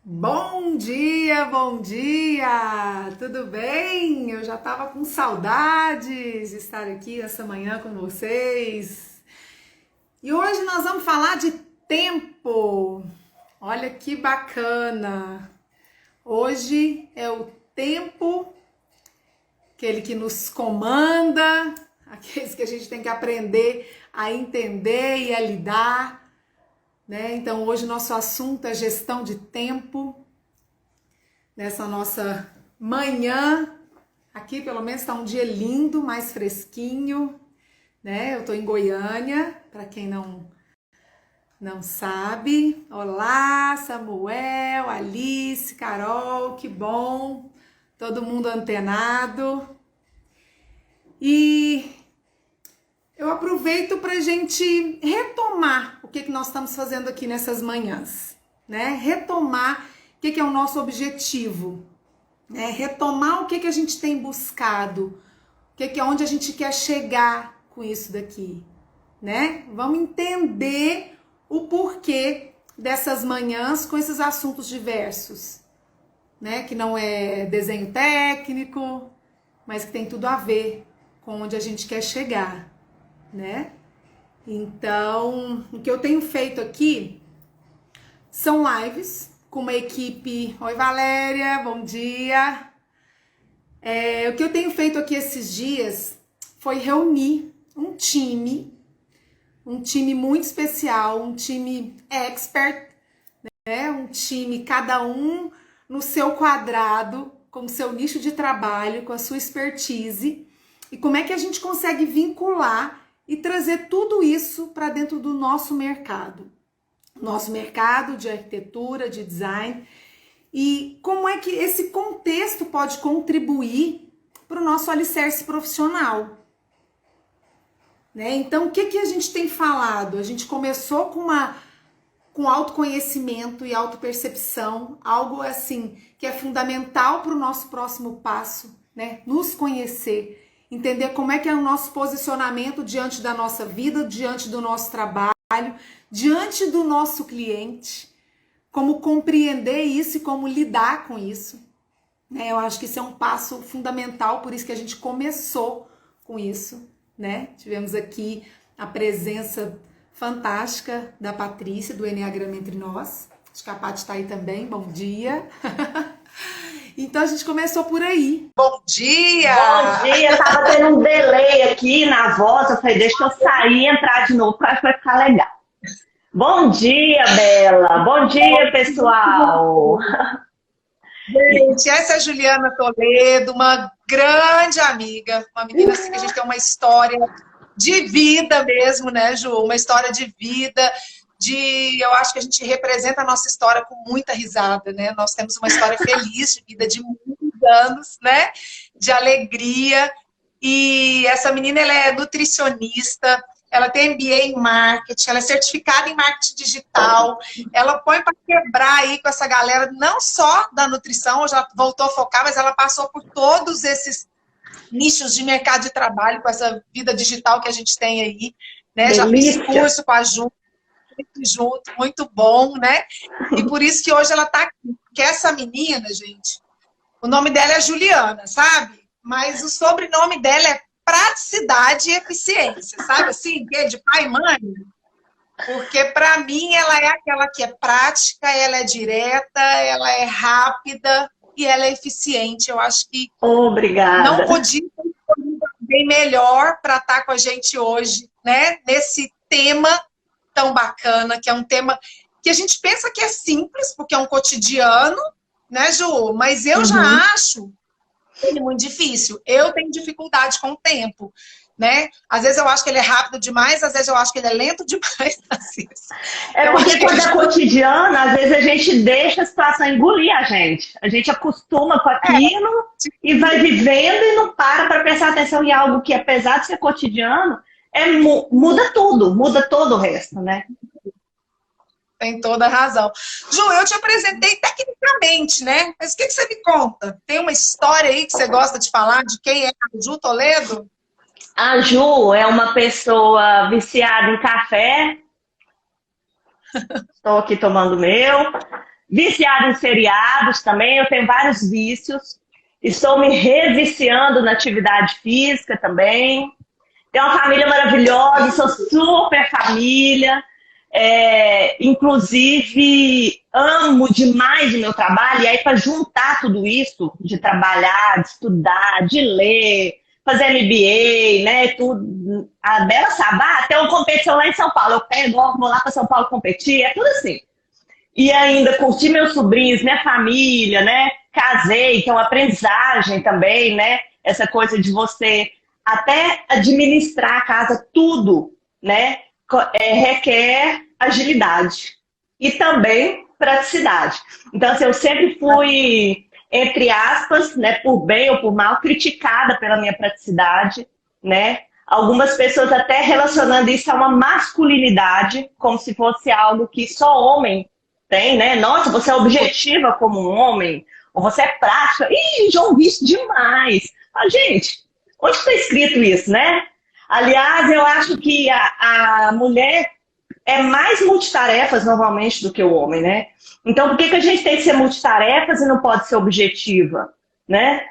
Bom dia, bom dia! Tudo bem? Eu já estava com saudades de estar aqui essa manhã com vocês. E hoje nós vamos falar de tempo. Olha que bacana! Hoje é o tempo, aquele que nos comanda, aqueles que a gente tem que aprender a entender e a lidar, né? Então hoje nosso assunto é gestão de tempo. Nessa nossa manhã, aqui pelo menos está um dia lindo, mais fresquinho, né? Eu tô em Goiânia, para quem não sabe. Olá, Samuel, Alice, Carol, que bom, todo mundo antenado. E eu aproveito para a gente retomar o que nós estamos fazendo aqui nessas manhãs, né? Retomar o que é o nosso objetivo, né? Retomar o que a gente tem buscado, o que é onde a gente quer chegar com isso daqui, né? Vamos entender o porquê dessas manhãs com esses assuntos diversos, né? Que não é desenho técnico, mas que tem tudo a ver com onde a gente quer chegar, né? Então, o que eu tenho feito aqui são lives com uma equipe. Oi, Valéria, bom dia. O que eu tenho feito aqui esses dias foi reunir um time muito especial, um time expert, né? Um time, cada um no seu quadrado, com o seu nicho de trabalho, com a sua expertise. E como é que a gente consegue vincular e trazer tudo isso para dentro do nosso mercado de arquitetura, de design, e como é que esse contexto pode contribuir para o nosso alicerce profissional, né? Então, o que a gente tem falado? A gente começou com autoconhecimento e autopercepção, algo assim que é fundamental para o nosso próximo passo, né? Nos conhecer, entender como é que é o nosso posicionamento diante da nossa vida, diante do nosso trabalho, diante do nosso cliente, como compreender isso e como lidar com isso, né? Eu acho que isso é um passo fundamental, por isso que a gente começou com isso, né? Tivemos aqui a presença fantástica da Patrícia, do Enneagrama Entre Nós. Acho que a Paty está aí também, bom dia. Então a gente começou por aí. Bom dia! Bom dia, tava tendo um delay aqui na voz, eu falei, deixa eu sair e entrar de novo, para ficar legal. Bom dia, Bela! Bom dia, pessoal! Gente, essa é a Juliana Toledo, uma grande amiga, uma menina assim que a gente tem uma história de vida mesmo, né, Ju? Uma história de vida, eu acho que a gente representa a nossa história com muita risada, né? Nós temos uma história feliz de vida de muitos anos, né? De alegria. E essa menina, ela é nutricionista, ela tem MBA em marketing, ela é certificada em marketing digital, ela põe para quebrar aí com essa galera, não só da nutrição, já voltou a focar, mas ela passou por todos esses nichos de mercado de trabalho com essa vida digital que a gente tem aí, né? Já fiz Delícia! curso com a Ju, junto, muito bom, né? E por isso que hoje ela está aqui, porque essa menina, gente, o nome dela é Juliana, sabe? Mas o sobrenome dela é praticidade e eficiência, sabe assim? Que é de pai e mãe. Porque, para mim, ela é aquela que é prática, ela é direta, ela é rápida e ela é eficiente. Eu acho que não Obrigada! podia ser bem melhor para estar com a gente hoje, né? Nesse tema tão bacana, que é um tema que a gente pensa que é simples, porque é um cotidiano, né, Ju? Mas eu já acho ele muito difícil. Eu tenho dificuldade com o tempo, né? Às vezes eu acho que ele é rápido demais, às vezes eu acho que ele é lento demais. É Eu acho porque que a quando é gente... cotidiano, às vezes a gente deixa a situação engolir a gente. A gente acostuma com aquilo e vai vivendo e não para prestar atenção em algo que, apesar de ser cotidiano, muda todo o resto, né? Tem toda a razão. Ju, eu te apresentei tecnicamente, né? Mas o que você me conta? Tem uma história aí que você gosta de falar de quem é a Ju Toledo? A Ju é uma pessoa viciada em café. Estou aqui tomando o meu. Viciada em seriados também, eu tenho vários vícios. Estou me reviciando na atividade física também. Tenho uma família maravilhosa, sou super família. Inclusive, amo demais o meu trabalho. E aí, para juntar tudo isso, de trabalhar, de estudar, de ler, fazer MBA, né, tudo, a Bela Sabá tem uma competição lá em São Paulo. Eu pego, vou lá para São Paulo competir, é tudo assim. E ainda curti meus sobrinhos, minha família, né? Casei, que é uma aprendizagem também, né? Essa coisa de você até administrar a casa, tudo, né? Requer agilidade e também praticidade. Então, assim, eu sempre fui, entre aspas, né, por bem ou por mal, criticada pela minha praticidade, né? Algumas pessoas até relacionando isso a uma masculinidade, como se fosse algo que só homem tem, né? Nossa, você é objetiva como um homem, ou você é prática. Ih, já ouvi isso demais. Ah, gente, onde está escrito isso, né? Aliás, eu acho que a mulher é mais multitarefas normalmente do que o homem, né? Então, por que a gente tem que ser multitarefas e não pode ser objetiva, né?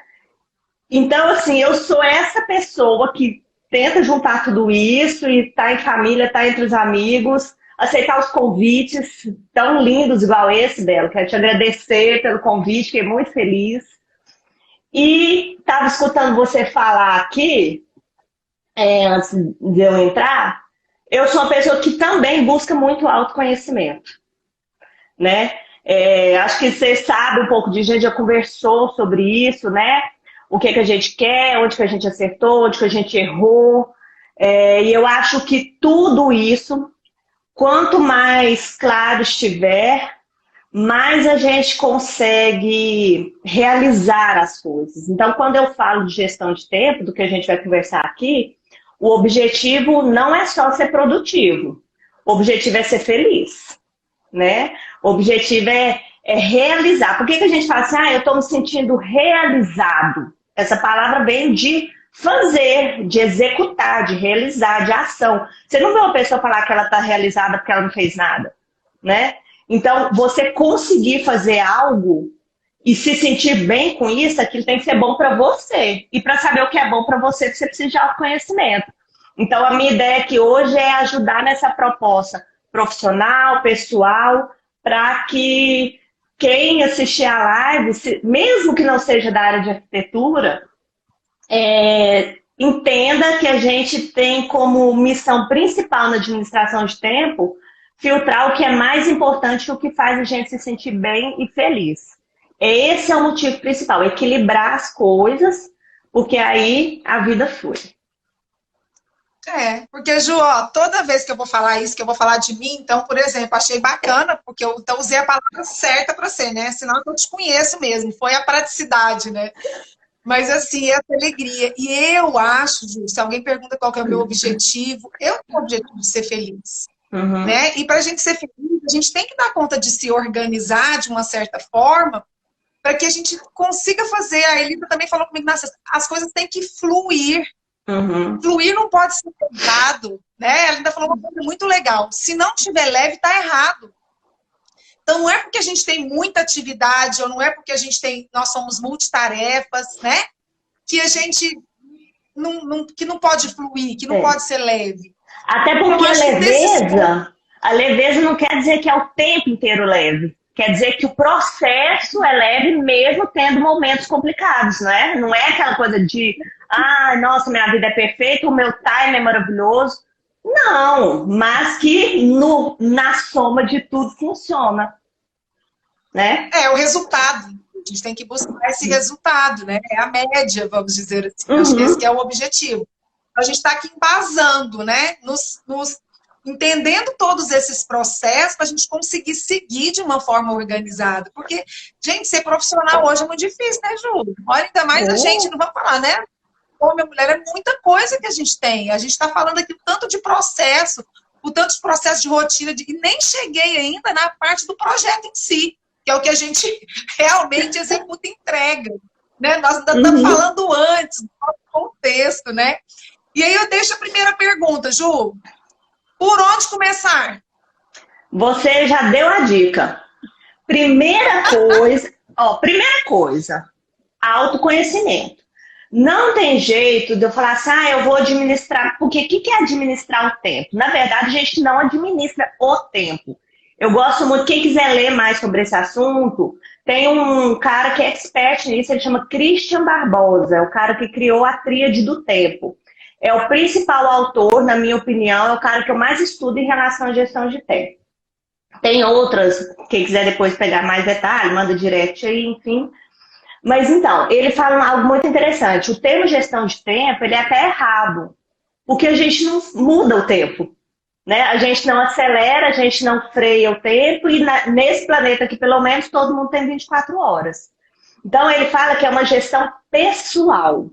Então, assim, eu sou essa pessoa que tenta juntar tudo isso e tá em família, tá entre os amigos, aceitar os convites tão lindos igual esse, Bela. Quero te agradecer pelo convite, fiquei muito feliz. E estava escutando você falar aqui, antes de eu entrar, eu sou uma pessoa que também busca muito autoconhecimento, né? Acho que você sabe um pouco de gente, já conversou sobre isso, né? O que a gente quer, onde que a gente acertou, onde que a gente errou. E eu acho que tudo isso, quanto mais claro estiver, mais a gente consegue realizar as coisas. Então, quando eu falo de gestão de tempo, do que a gente vai conversar aqui, o objetivo não é só ser produtivo. O objetivo é ser feliz, né? O objetivo é realizar. Por que a gente fala assim, eu estou me sentindo realizado? Essa palavra vem de fazer, de executar, de realizar, de ação. Você não vê uma pessoa falar que ela está realizada porque ela não fez nada, né? Então, você conseguir fazer algo e se sentir bem com isso, aquilo tem que ser bom para você. E para saber o que é bom para você, você precisa de autoconhecimento. Então, a minha ideia aqui hoje é ajudar nessa proposta profissional, pessoal, para que quem assistir a live, mesmo que não seja da área de arquitetura, entenda que a gente tem como missão principal na administração de tempo filtrar o que é mais importante, o que faz a gente se sentir bem e feliz. Esse é o motivo principal, equilibrar as coisas, porque aí a vida flui. Porque, Ju, toda vez que eu vou falar isso, que eu vou falar de mim, então, por exemplo, achei bacana, porque eu então, usei a palavra certa para você, né? Senão eu te conheço mesmo, foi a praticidade, né? Mas, assim, essa alegria. E eu acho, Ju, se alguém pergunta qual que é o meu objetivo, eu tenho o objetivo de ser feliz. Uhum. Né? E para a gente ser feliz, a gente tem que dar conta de se organizar de uma certa forma para que a gente consiga fazer. A Elisa também falou comigo, as coisas têm que fluir. Uhum. Fluir não pode ser pesado, né? Ela ainda falou uma coisa muito legal. Se não tiver leve, tá errado. Então não é porque a gente tem muita atividade ou não é porque nós somos multitarefas, né? Que a gente que não pode fluir, que não pode ser leve. Até porque a leveza não quer dizer que é o tempo inteiro leve. Quer dizer que o processo é leve mesmo tendo momentos complicados, não é? Não é aquela coisa de, nossa, minha vida é perfeita, o meu time é maravilhoso. Não, mas que na soma de tudo funciona, né? O resultado. A gente tem que buscar esse resultado, né? É a média, vamos dizer assim. Acho que esse que é o objetivo. A gente está aqui embasando, né? Entendendo todos esses processos para a gente conseguir seguir de uma forma organizada. Porque, gente, ser profissional hoje é muito difícil, né, Ju? Olha, ainda mais a gente, não vamos falar, né? Homem e mulher, é muita coisa que a gente tem. A gente está falando aqui o tanto de processo, o tanto de processo de rotina, e nem cheguei ainda na parte do projeto em si, que é o que a gente realmente executa e entrega. Né? Nós ainda estamos falando antes, do contexto, né? E aí eu deixo a primeira pergunta, Ju. Por onde começar? Você já deu a dica. Primeira coisa, autoconhecimento. Não tem jeito de eu falar assim, eu vou administrar. Porque o que é administrar o tempo? Na verdade, a gente não administra o tempo. Eu gosto muito, quem quiser ler mais sobre esse assunto, tem um cara que é expert nisso, ele chama Christian Barbosa, é o cara que criou a tríade do tempo. É o principal autor, na minha opinião, é o cara que eu mais estudo em relação à gestão de tempo. Tem outras, quem quiser depois pegar mais detalhe, manda direct aí, enfim. Mas então, ele fala algo muito interessante. O termo gestão de tempo, ele é até errado, porque a gente não muda o tempo. Né? A gente não acelera, a gente não freia o tempo e nesse planeta aqui, pelo menos, todo mundo tem 24 horas. Então, ele fala que é uma gestão pessoal.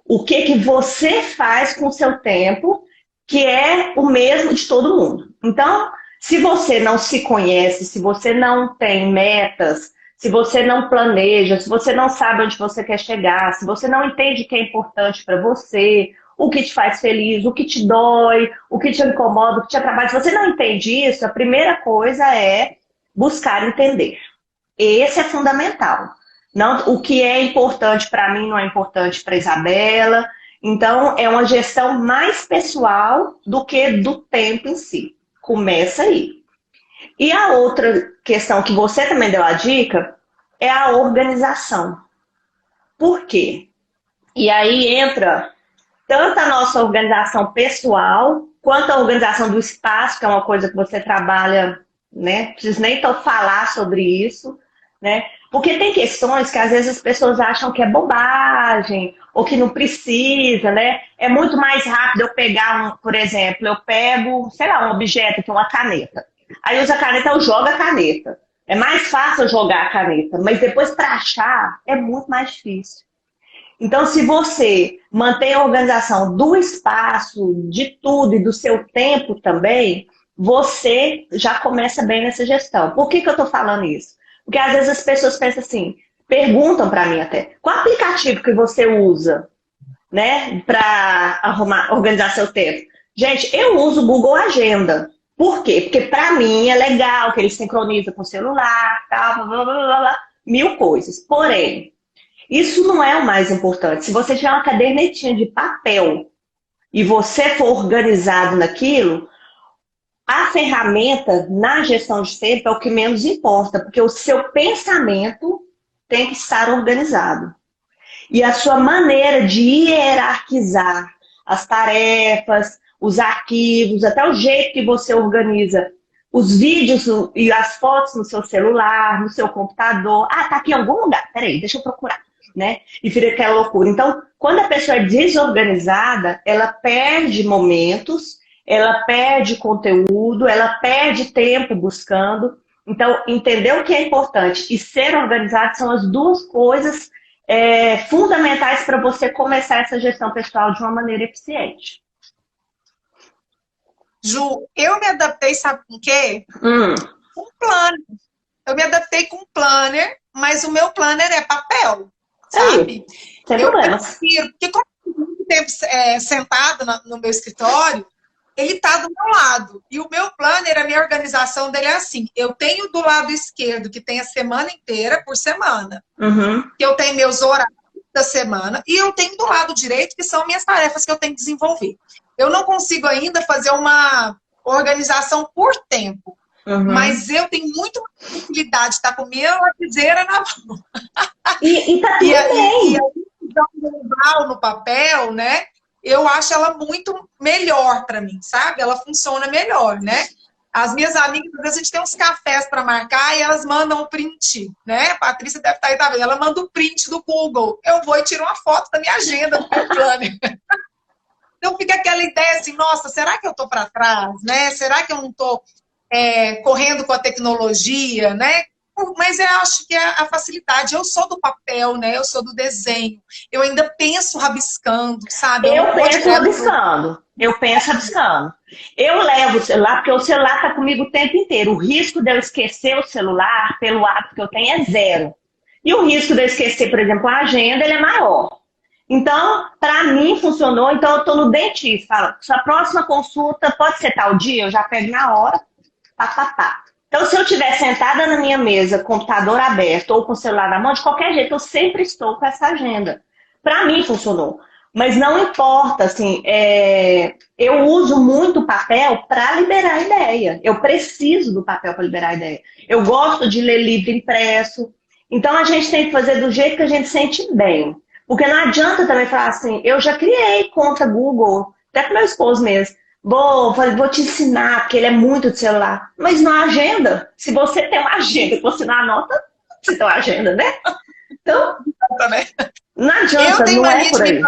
O que você faz com o seu tempo, que é o mesmo de todo mundo. Então, se você não se conhece, se você não tem metas, se você não planeja, se você não sabe onde você quer chegar, se você não entende o que é importante para você, o que te faz feliz, o que te dói, o que te incomoda, o que te atrapalha. Se você não entende isso, a primeira coisa é buscar entender. Esse é fundamental. Não, o que é importante para mim não é importante para Isabela. Então, é uma gestão mais pessoal do que do tempo em si. Começa aí. E a outra questão que você também deu a dica é a organização. Por quê? E aí entra tanto a nossa organização pessoal, quanto a organização do espaço, que é uma coisa que você trabalha, né? Não preciso nem falar sobre isso, né? Porque tem questões que às vezes as pessoas acham que é bobagem, ou que não precisa, né? É muito mais rápido eu pegar, por exemplo, eu pego, sei lá, um objeto, que é uma caneta. Aí eu uso a caneta, eu jogo a caneta. É mais fácil eu jogar a caneta, mas depois para achar é muito mais difícil. Então, se você mantém a organização do espaço, de tudo e do seu tempo também, você já começa bem nessa gestão. Por que eu estou falando isso? Porque às vezes as pessoas pensam assim, perguntam para mim até, qual aplicativo que você usa, né, para organizar seu tempo? Gente, eu uso o Google Agenda. Por quê? Porque para mim é legal que ele sincroniza com o celular, tal, blá, blá, blá, blá, mil coisas. Porém, isso não é o mais importante. Se você tiver uma cadernetinha de papel e você for organizado naquilo, a ferramenta na gestão de tempo é o que menos importa, porque o seu pensamento tem que estar organizado. E a sua maneira de hierarquizar as tarefas, os arquivos, até o jeito que você organiza os vídeos e as fotos no seu celular, no seu computador. Tá aqui em algum lugar. Peraí, deixa eu procurar. Né? E vira aquela loucura. Então, quando a pessoa é desorganizada, ela perde momentos, ela perde conteúdo, ela perde tempo buscando. Então, entender o que é importante e ser organizado são as duas coisas fundamentais para você começar essa gestão pessoal de uma maneira eficiente. Ju, eu me adaptei, sabe com o quê? Com planner. Eu me adaptei com planner, mas o meu planner é papel. Sabe? Eu prefiro, porque como eu tenho muito tempo sentado no meu escritório, ele está do meu lado. E o meu planner, a minha organização dele é assim. Eu tenho do lado esquerdo, que tem a semana inteira por semana. Que eu tenho meus horários da semana. E eu tenho do lado direito, que são minhas tarefas que eu tenho que desenvolver. Eu não consigo ainda fazer uma organização por tempo. Mas eu tenho muito mais facilidade de estar com minha lapiseira na mão. E tá tudo bem. E a visão no papel, né? Eu acho ela muito melhor para mim, sabe? Ela funciona melhor, né? As minhas amigas, às vezes a gente tem uns cafés para marcar e elas mandam o print, né? A Patrícia deve estar aí, tá vendo? Ela manda o print do Google. Eu vou e tiro uma foto da minha agenda, do meu planner. Então fica aquela ideia assim, nossa, será que eu tô para trás, né? Será que eu não tô correndo com a tecnologia, né? Mas eu acho que é a facilidade. Eu sou do papel, né? Eu sou do desenho. Eu ainda penso rabiscando, sabe? Eu penso rabiscando. Eu levo o celular, porque o celular está comigo o tempo inteiro. O risco de eu esquecer o celular, pelo hábito que eu tenho, é zero. E o risco de eu esquecer, por exemplo, a agenda, ele é maior. Então, para mim, funcionou. Então, eu estou no dentista. Fala, sua próxima consulta pode ser tal dia? Eu já pego na hora. Então, se eu estiver sentada na minha mesa, computador aberto ou com o celular na mão, de qualquer jeito, eu sempre estou com essa agenda. Para mim, funcionou. Mas não importa, assim, eu uso muito o papel para liberar ideia. Eu preciso do papel para liberar ideia. Eu gosto de ler livro impresso. Então, a gente tem que fazer do jeito que a gente sente bem. Porque não adianta também falar assim, eu já criei conta Google, até com meu esposo mesmo. Vou te ensinar, porque ele é muito de celular. Mas não há agenda. Se você tem uma agenda que você não anota, você tem uma agenda, né? Então, não adianta, não é por aí.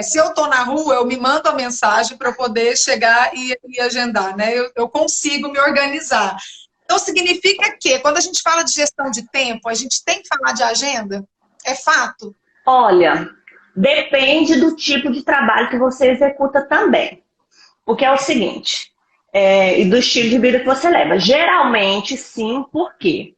Se eu estou na rua, eu me mando a mensagem para poder chegar e agendar, né? Eu consigo me organizar. Então, significa que, quando a gente fala de gestão de tempo, a gente tem que falar de agenda? É fato? Olha, depende do tipo de trabalho que você executa também. Porque é o seguinte, e do estilo de vida que você leva. Geralmente, sim, por quê?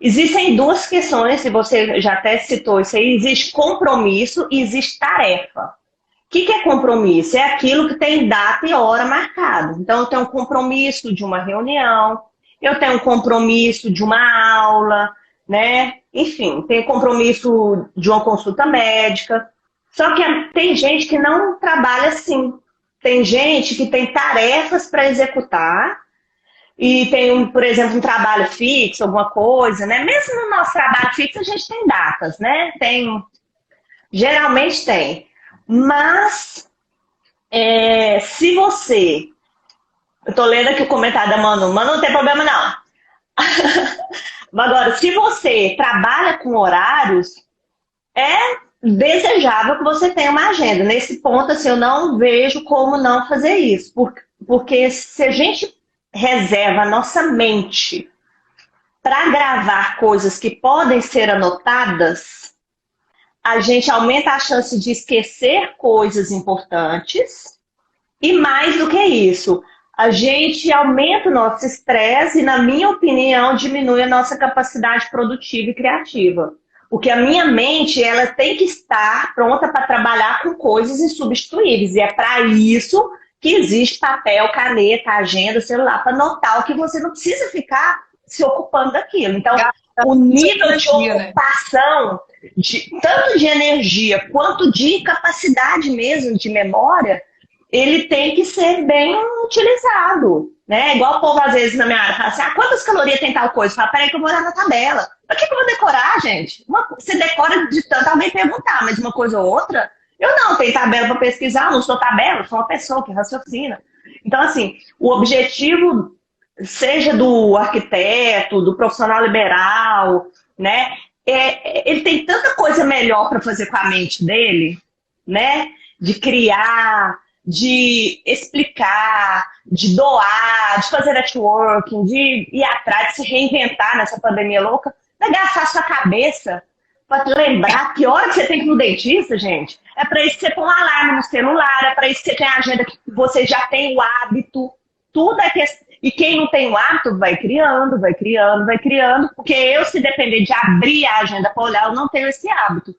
Existem duas questões, e você já até citou isso aí, existe compromisso e existe tarefa. O que é compromisso? É aquilo que tem data e hora marcada. Então, eu tenho um compromisso de uma reunião, eu tenho um compromisso de uma aula, né? Enfim, tem compromisso de uma consulta médica. Só que tem gente que não trabalha assim. Tem gente que tem tarefas para executar e tem, por exemplo, um trabalho fixo, alguma coisa, né? Mesmo no nosso trabalho fixo, a gente tem datas, né? Geralmente tem. Mas, se você... Eu estou lendo aqui o comentário da Manu. Manu, não tem problema, não. Agora, se você trabalha com horários, é desejável que você tenha uma agenda. Nesse ponto, assim, eu não vejo como não fazer isso. Porque se a gente reserva a nossa mente para gravar coisas que podem ser anotadas, a gente aumenta a chance de esquecer coisas importantes e, mais do que isso, a gente aumenta o nosso estresse e, na minha opinião, diminui a nossa capacidade produtiva e criativa. Porque a minha mente, ela tem que estar pronta para trabalhar com coisas insubstituíveis. E é para isso que existe papel, caneta, agenda, celular, para anotar o que você não precisa ficar se ocupando daquilo. Então, o nível de ocupação, tanto de energia quanto de capacidade mesmo, de memória, ele tem que ser bem utilizado, né? Igual o povo, às vezes, na minha área, fala assim, quantas calorias tem tal coisa? Fala, peraí que eu vou olhar na tabela. Pra que eu vou decorar, gente? Você decora de tanto alguém perguntar, mas uma coisa ou outra, eu não tenho tabela para pesquisar, não sou tabela, sou uma pessoa que raciocina. Então, assim, o objetivo, seja do arquiteto, do profissional liberal, né? Ele tem tanta coisa melhor para fazer com a mente dele, né? De criar, de explicar, de doar, de fazer networking, de ir atrás, de se reinventar nessa pandemia louca, vai gastar sua cabeça para lembrar que hora que você tem que ir no dentista, gente. É para isso que você põe um alarme no celular, é para isso que você tem a agenda, que você já tem o hábito. Tudo é questão. E quem não tem o hábito vai criando, vai criando, vai criando. Porque eu, se depender de abrir a agenda para olhar, eu não tenho esse hábito,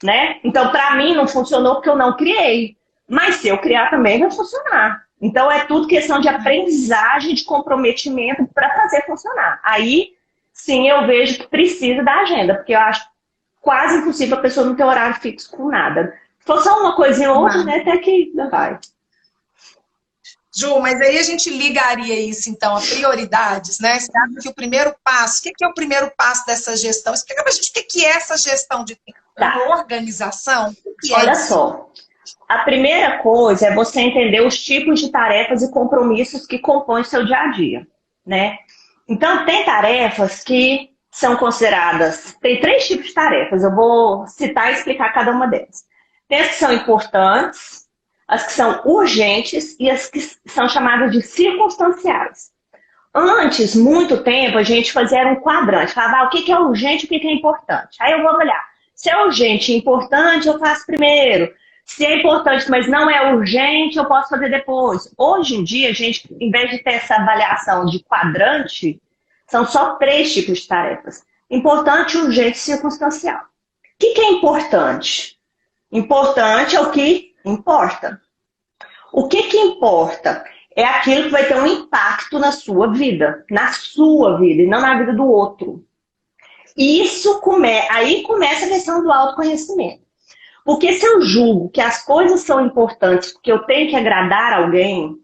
né? Então, para mim, não funcionou porque eu não criei. Mas se eu criar também, vai funcionar. Então, é tudo questão de aprendizagem, de comprometimento para fazer funcionar. Aí, sim, eu vejo que precisa da agenda, porque eu acho quase impossível a pessoa não ter horário fixo com nada. Se for só uma coisinha ou outra, né, até que vai. Ju, mas aí a gente ligaria isso, então, a prioridades, né? Você acha que o primeiro passo, o que é o primeiro passo dessa gestão? Explica pra gente o que é essa gestão de tempo. Uma organização? Olha só. A primeira coisa é você entender os tipos de tarefas e compromissos que compõem o seu dia a dia, né? Então, tem tarefas que são consideradas... Tem 3 tipos de tarefas, eu vou citar e explicar cada uma delas. Tem as que são importantes, as que são urgentes e as que são chamadas de circunstanciais. Antes, muito tempo, a gente fazia um quadrante, falava o que é urgente e o que é importante. Aí eu vou olhar, se é urgente e importante, eu faço primeiro. Se é importante, mas não é urgente, eu posso fazer depois. Hoje em dia, a gente, em vez de ter essa avaliação de quadrante, são só 3 tipos de tarefas. Importante, urgente e circunstancial. O que é importante? Importante é o que importa. O que importa? é aquilo que vai ter um impacto na sua vida, e não na vida do outro. Aí começa a questão do autoconhecimento. Porque se eu julgo que as coisas são importantes porque eu tenho que agradar alguém,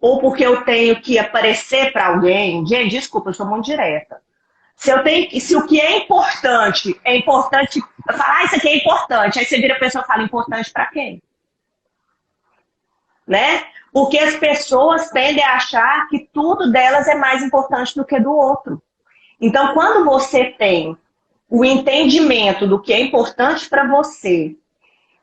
ou porque eu tenho que aparecer para alguém, gente, desculpa, eu sou muito direta. Se o que é importante, falar isso aqui é importante, aí você vira a pessoa e fala, importante para quem? Né? Porque as pessoas tendem a achar que tudo delas é mais importante do que do outro. Então, quando você tem o entendimento do que é importante para você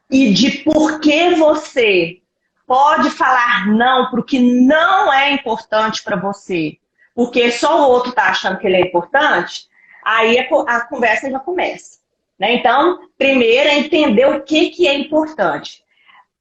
e de por que você pode falar não para o que não é importante para você, porque só o outro está achando que ele é importante, aí a conversa já começa. Né? Então, primeiro é entender o que é importante.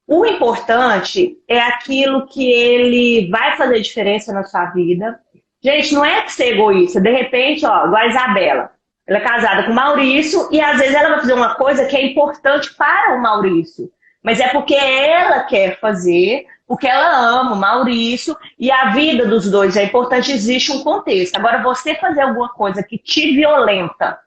O importante é aquilo que ele vai fazer diferença na sua vida. Gente, não é que ser egoísta. De repente, ó, igual a Isabela. Ela é casada com o Maurício e às vezes ela vai fazer uma coisa que é importante para o Maurício. Mas é porque ela quer fazer, porque ela ama o Maurício e a vida dos dois é importante, existe um contexto. Agora, você fazer alguma coisa que te violenta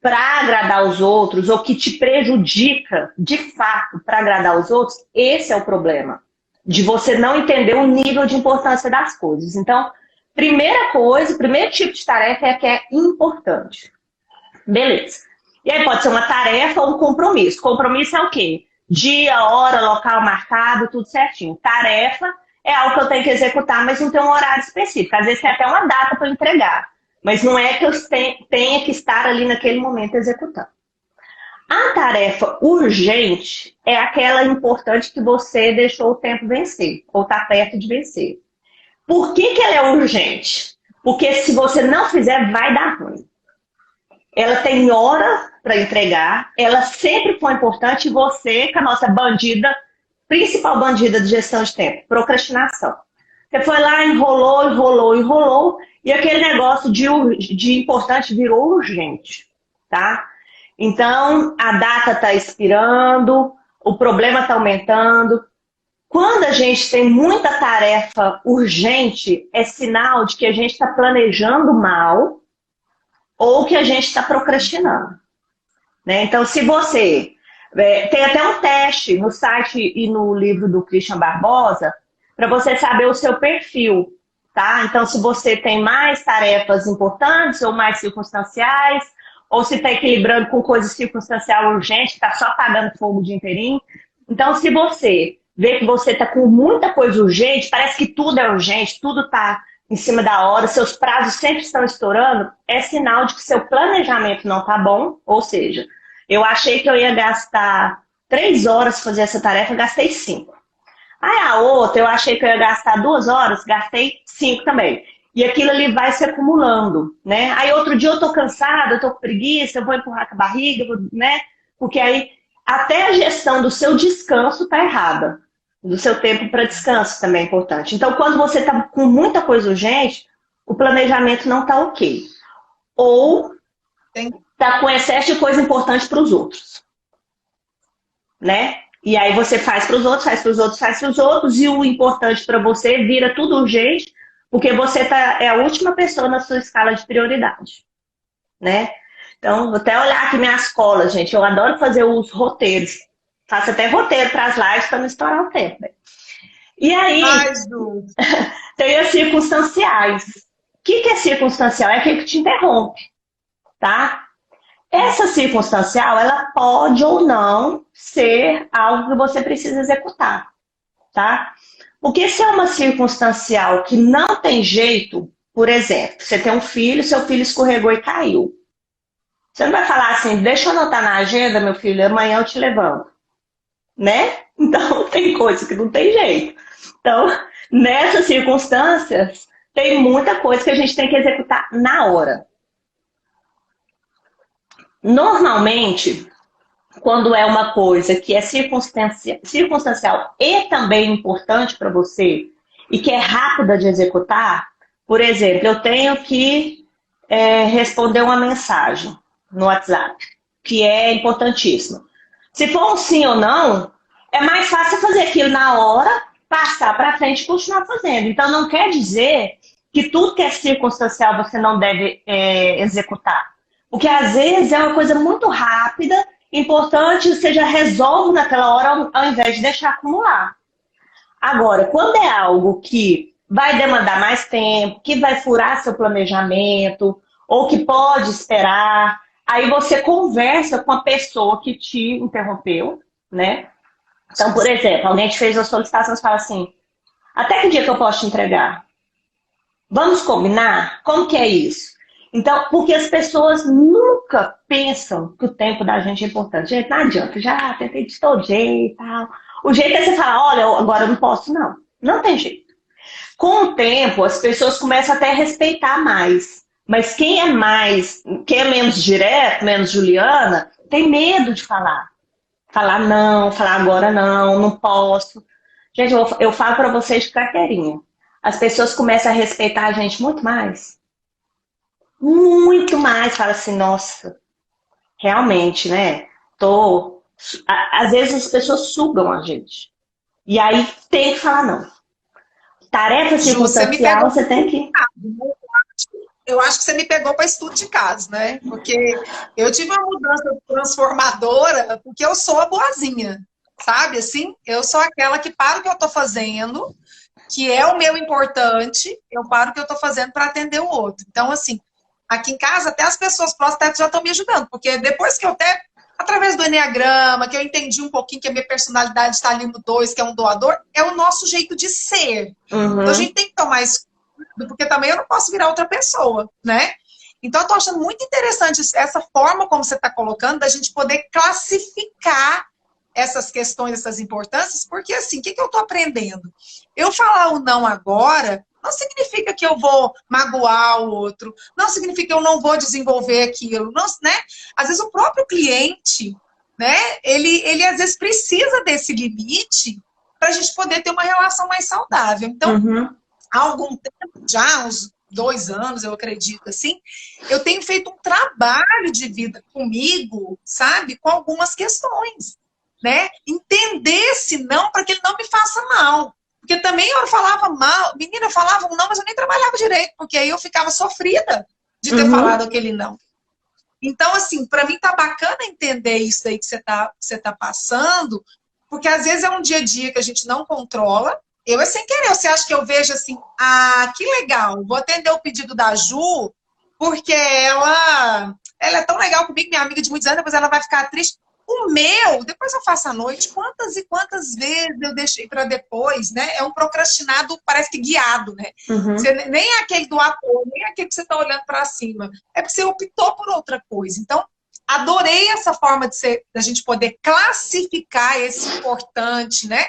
para agradar os outros ou que te prejudica, de fato, para agradar os outros, esse é o problema. De você não entender o nível de importância das coisas. Então, primeira coisa, o primeiro tipo de tarefa é a que é importante. Beleza. E aí pode ser uma tarefa ou um compromisso. Compromisso é o quê? Dia, hora, local marcado, tudo certinho. Tarefa é algo que eu tenho que executar, mas não tem um horário específico. Às vezes tem até uma data para entregar. Mas não é que eu tenha que estar ali naquele momento executando. A tarefa urgente é aquela importante que você deixou o tempo vencer, ou está perto de vencer. Por que ela é urgente? Porque se você não fizer, vai dar ruim. Ela tem hora para entregar, ela sempre foi importante e você, que é a nossa principal bandida de gestão de tempo, procrastinação. Você foi lá, enrolou, e aquele negócio de importante virou urgente, tá? Então, a data está expirando, o problema está aumentando. Quando a gente tem muita tarefa urgente, é sinal de que a gente está planejando mal ou que a gente está procrastinando. Né? Então, se você... tem até um teste no site e no livro do Christian Barbosa para você saber o seu perfil. Tá? Então, se você tem mais tarefas importantes ou mais circunstanciais, ou se está equilibrando com coisa circunstancial urgente, está só pagando fogo o dia inteirinho. Então, se você vê que você está com muita coisa urgente, parece que tudo é urgente, tudo está em cima da hora, seus prazos sempre estão estourando, é sinal de que seu planejamento não está bom. Ou seja, eu achei que eu ia gastar 3 horas para fazer essa tarefa, gastei 5. Aí a outra, eu achei que eu ia gastar 2 horas, gastei 5 também. E aquilo ali vai se acumulando, né? Aí outro dia eu tô cansada, eu tô com preguiça, eu vou empurrar com a barriga, né? Porque aí até a gestão do seu descanso tá errada. Do seu tempo para descanso também é importante. Então, quando você tá com muita coisa urgente, o planejamento não tá ok. Ou tá com excesso de coisa importante para os outros, né? E aí você faz para os outros, e o importante para você vira tudo urgente, porque você é a última pessoa na sua escala de prioridade, né? Então, vou até olhar aqui minhas colas, gente. Eu adoro fazer os roteiros. Faço até roteiro para as lives para não estourar o tempo. Né? E aí, tem as circunstanciais. O que é circunstancial? É aquilo que te interrompe, tá? Essa circunstancial, ela pode ou não ser algo que você precisa executar, tá? Porque se é uma circunstancial que não tem jeito, por exemplo, você tem um filho, seu filho escorregou e caiu. Você não vai falar assim, deixa eu anotar na agenda, meu filho, amanhã eu te levanto. Né? Então, tem coisa que não tem jeito. Então, nessas circunstâncias, tem muita coisa que a gente tem que executar na hora. Normalmente, quando é uma coisa que é circunstancial e também importante para você e que é rápida de executar, por exemplo, eu tenho que responder uma mensagem no WhatsApp, que é importantíssimo. Se for um sim ou não, é mais fácil fazer aquilo na hora passar para frente e continuar fazendo. Então, não quer dizer que tudo que é circunstancial você não deve executar. Porque, às vezes, é uma coisa muito rápida, importante, você já resolve naquela hora, ao invés de deixar acumular. Agora, quando é algo que vai demandar mais tempo, que vai furar seu planejamento, ou que pode esperar, aí você conversa com a pessoa que te interrompeu, né? Então, por exemplo, alguém te fez uma solicitação e fala assim, até que dia que eu posso te entregar? Vamos combinar? Como que é isso? Então, porque as pessoas nunca pensam que o tempo da gente é importante. Gente, não adianta, já tentei de todo jeito e tal. O jeito é você falar, olha, agora eu não posso, não. Não tem jeito. Com o tempo, as pessoas começam até a respeitar mais. Mas quem é menos direto, menos Juliana, tem medo de falar. Falar não, falar agora não, não posso. Gente, eu falo para vocês de carteirinha. As pessoas começam a respeitar a gente muito mais. Muito mais. Fala assim, nossa, realmente, né? Às vezes as pessoas sugam a gente. E aí tem que falar não. Tarefa circunstancial, você tem que... Eu acho que você me pegou para estudo de caso, né? Porque eu tive uma mudança transformadora, porque eu sou a boazinha, sabe? Assim, eu sou aquela que para o que eu estou fazendo, que é o meu importante, eu paro o que eu estou fazendo para atender o outro. Então, assim, aqui em casa, até as pessoas próximas já estão me ajudando, porque depois que eu até, através do Eneagrama, que eu entendi um pouquinho que a minha personalidade está ali no 2, que é um doador, é o nosso jeito de ser. Uhum. Então, a gente tem que tomar isso, porque também eu não posso virar outra pessoa, né? Então, eu tô achando muito interessante essa forma como você está colocando, da gente poder classificar essas questões, essas importâncias, porque assim, o que eu estou aprendendo? Eu falar o não agora não significa que eu vou magoar o outro, não significa que eu não vou desenvolver aquilo, não, né? Às vezes o próprio cliente, né, ele às vezes precisa desse limite para a gente poder ter uma relação mais saudável. Então, há algum tempo, já uns 2 anos, eu acredito, assim, eu tenho feito um trabalho de vida comigo, sabe, com algumas questões, né? Entender esse não para que ele não me faça mal. Porque também eu falava mal, menina, eu falava não, mas eu nem trabalhava direito, porque aí eu ficava sofrida de ter falado aquele não. Então, assim, para mim tá bacana entender isso aí que você tá passando, porque às vezes é um dia a dia que a gente não controla. Eu é sem querer, você acha que eu vejo assim, ah, que legal, vou atender o pedido da Ju, porque ela é tão legal comigo, minha amiga de muitos anos, depois ela vai ficar triste. O meu, depois eu faço à noite, quantas e quantas vezes eu deixei para depois, né? É um procrastinado, parece que guiado, né? Você, nem é aquele do ator, nem é aquele que você está olhando para cima. É porque você optou por outra coisa. Então, adorei essa forma da gente poder classificar esse importante, né?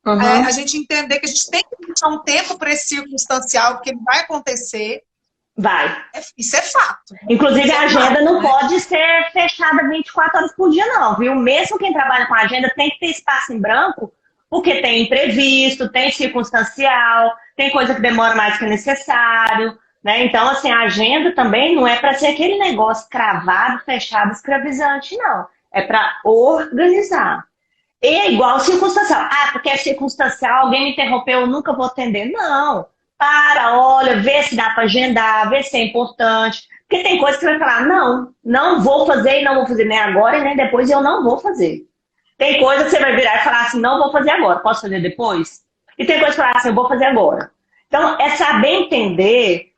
A gente entender que a gente tem que deixar um tempo para esse circunstancial, porque ele vai acontecer. Vai. Isso é fato. Inclusive, a agenda não pode ser fechada 24 horas por dia, não, viu? Mesmo quem trabalha com agenda tem que ter espaço em branco, porque tem imprevisto, tem circunstancial, tem coisa que demora mais que necessário, né? Então, assim, a agenda também não é para ser aquele negócio cravado, fechado, escravizante, não. É para organizar. E é igual circunstancial. Ah, porque é circunstancial, alguém me interrompeu, eu nunca vou atender. Não. Olha, vê se dá para agendar, vê se é importante. Porque tem coisa que você vai falar, não vou fazer e não vou fazer nem agora e nem depois, eu não vou fazer. Tem coisa que você vai virar e falar assim, não vou fazer agora, posso fazer depois? E tem coisa que falar assim, eu vou fazer agora. Então, é saber entender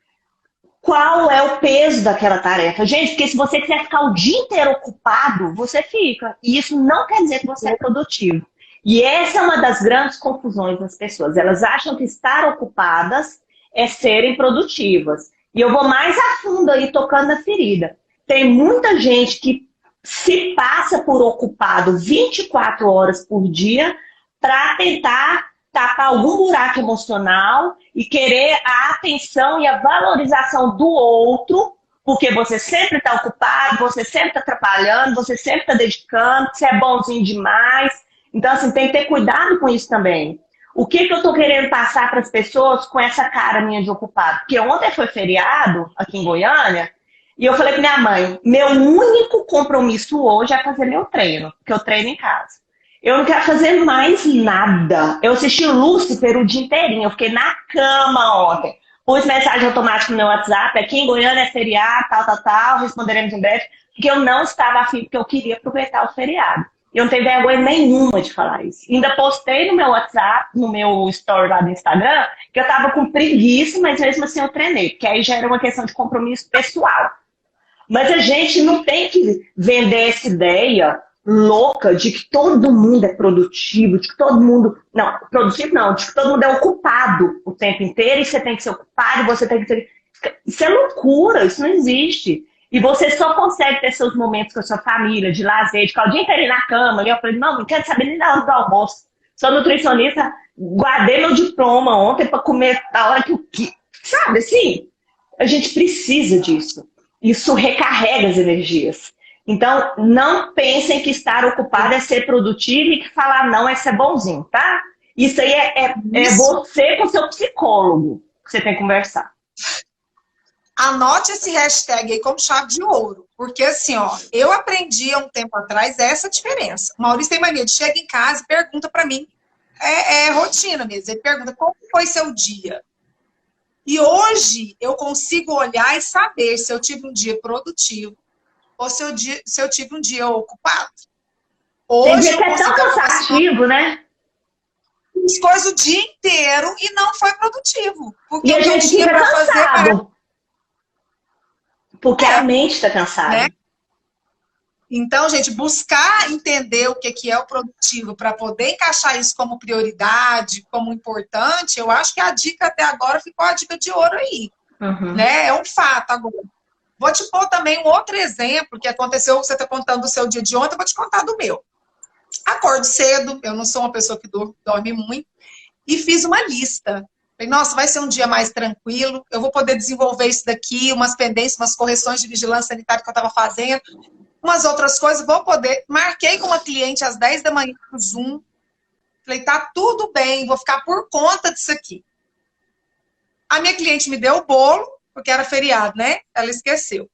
qual é o peso daquela tarefa. Gente, porque se você quiser ficar o dia inteiro ocupado, você fica. E isso não quer dizer que você é produtivo. E essa é uma das grandes confusões das pessoas. Elas acham que estar ocupadas é serem produtivas. E eu vou mais a fundo aí, tocando na ferida. Tem muita gente que se passa por ocupado 24 horas por dia para tentar tapar algum buraco emocional e querer a atenção e a valorização do outro, porque você sempre está ocupado, você sempre está atrapalhando, você sempre está dedicando, você é bonzinho demais. Então, assim, tem que ter cuidado com isso também. O que eu tô querendo passar para as pessoas com essa cara minha de ocupado? Porque ontem foi feriado aqui em Goiânia e eu falei para minha mãe, meu único compromisso hoje é fazer meu treino, porque eu treino em casa. Eu não quero fazer mais nada. Eu assisti o Lúcifer o dia inteirinho. Eu fiquei na cama ontem. Pus mensagem automática no meu WhatsApp. Aqui em Goiânia é feriado, tal. Responderemos em breve. Porque eu não estava afim, porque eu queria aproveitar o feriado. Eu não tenho vergonha nenhuma de falar isso. Ainda postei no meu WhatsApp, no meu story lá do Instagram, que eu tava com preguiça, mas mesmo assim eu treinei. Porque aí já era uma questão de compromisso pessoal. Mas a gente não tem que vender essa ideia louca de que todo mundo é produtivo, de que todo mundo... Não, produtivo não, de que todo mundo é ocupado o tempo inteiro e você tem que ser ocupado, você tem que ser... Isso é loucura, isso não existe. E você só consegue ter seus momentos com a sua família, de lazer, de ficar o dia inteiro na cama. E eu falei, não quero saber nem da hora do almoço. Sou nutricionista, guardei meu diploma ontem para comer a hora que eu quis. Sabe, assim, a gente precisa disso. Isso recarrega as energias. Então, não pensem que estar ocupado é ser produtivo e que falar não é ser bonzinho, tá? Isso aí é você com seu psicólogo que você tem que conversar. Anote esse hashtag aí como chave de ouro. Porque assim, ó, eu aprendi há um tempo atrás essa diferença. O Maurício tem mania de chega em casa e pergunta pra mim, é rotina mesmo, ele pergunta como foi seu dia? E hoje eu consigo olhar e saber se eu tive um dia produtivo ou se eu tive um dia ocupado. Hoje eu consigo tão cansativo, né? Fiz coisa o dia inteiro e não foi produtivo. Porque e a gente fica cansado. Porque a mente está cansada. Né? Então, gente, buscar entender o que é o produtivo para poder encaixar isso como prioridade, como importante, eu acho que a dica até agora ficou a dica de ouro aí. Né? É um fato agora. Vou te pôr também um outro exemplo que aconteceu, você está contando do seu dia de ontem, eu vou te contar do meu. Acordo cedo, eu não sou uma pessoa que dorme muito, e fiz uma lista. Falei, nossa, vai ser um dia mais tranquilo, eu vou poder desenvolver isso daqui, umas pendências, umas correções de vigilância sanitária que eu estava fazendo, umas outras coisas, vou poder. Marquei com uma cliente às 10 da manhã no Zoom. Falei, tá tudo bem, vou ficar por conta disso aqui. A minha cliente me deu o bolo, porque era feriado, né? Ela esqueceu.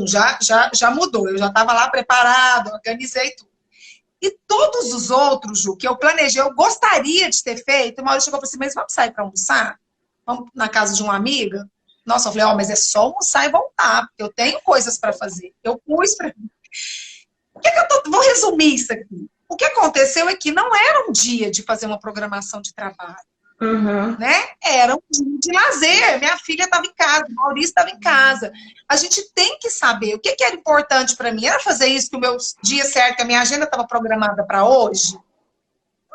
Já mudou, eu já estava lá preparado, organizei tudo. E todos os outros, Ju, que eu planejei, eu gostaria de ter feito, o Maurício chegou e falou assim, mas vamos sair para almoçar? Vamos na casa de uma amiga? Nossa, eu falei, mas é só almoçar e voltar, porque eu tenho coisas para fazer. Eu pus para mim. Vou resumir isso aqui. O que aconteceu é que não era um dia de fazer uma programação de trabalho. Né? Era um dia de lazer. Minha filha estava em casa, o Maurício estava em casa. A gente tem que saber o que era importante para mim. Era fazer isso que o meu dia certo, que a minha agenda estava programada para hoje.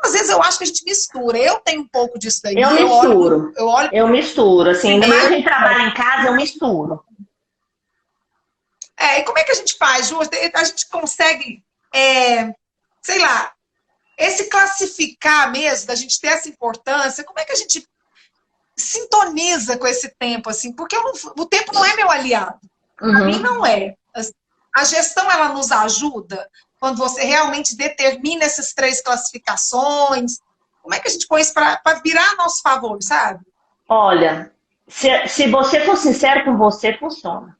Às vezes eu acho que a gente mistura. Eu tenho um pouco disso daí. Eu misturo. Assim, ainda mais quem trabalha em casa, eu misturo. E como é que a gente faz, Ju? A gente consegue, sei lá, esse classificar mesmo, da gente ter essa importância, como é que a gente sintoniza com esse tempo, assim? Porque o tempo não é meu aliado. Para mim não é. A gestão, ela nos ajuda quando você realmente determina essas 3 classificações. Como é que a gente põe isso para virar a nosso favor, sabe? Olha, se você for sincero com você, funciona.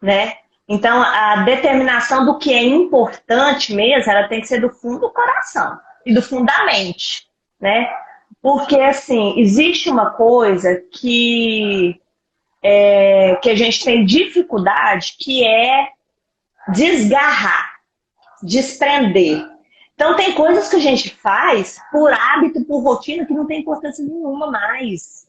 Né? Então, a determinação do que é importante mesmo, ela tem que ser do fundo do coração e do fundo da mente, né? Porque, assim, existe uma coisa que a gente tem dificuldade, que é desgarrar, desprender. Então, tem coisas que a gente faz por hábito, por rotina, que não tem importância nenhuma mais.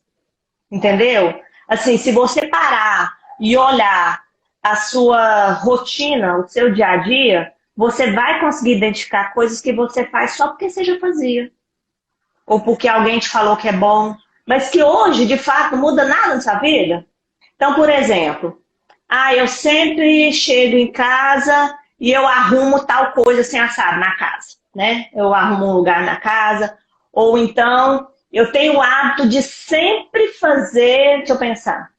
Entendeu? Assim, se você parar e olhar a sua rotina, o seu dia a dia, você vai conseguir identificar coisas que você faz só porque você já fazia. Ou porque alguém te falou que é bom, mas que hoje, de fato, não muda nada na sua vida. Então, por exemplo, eu sempre chego em casa e eu arrumo tal coisa sem assado na casa, né? Eu arrumo um lugar na casa, ou então eu tenho o hábito de sempre fazer, deixa eu pensar,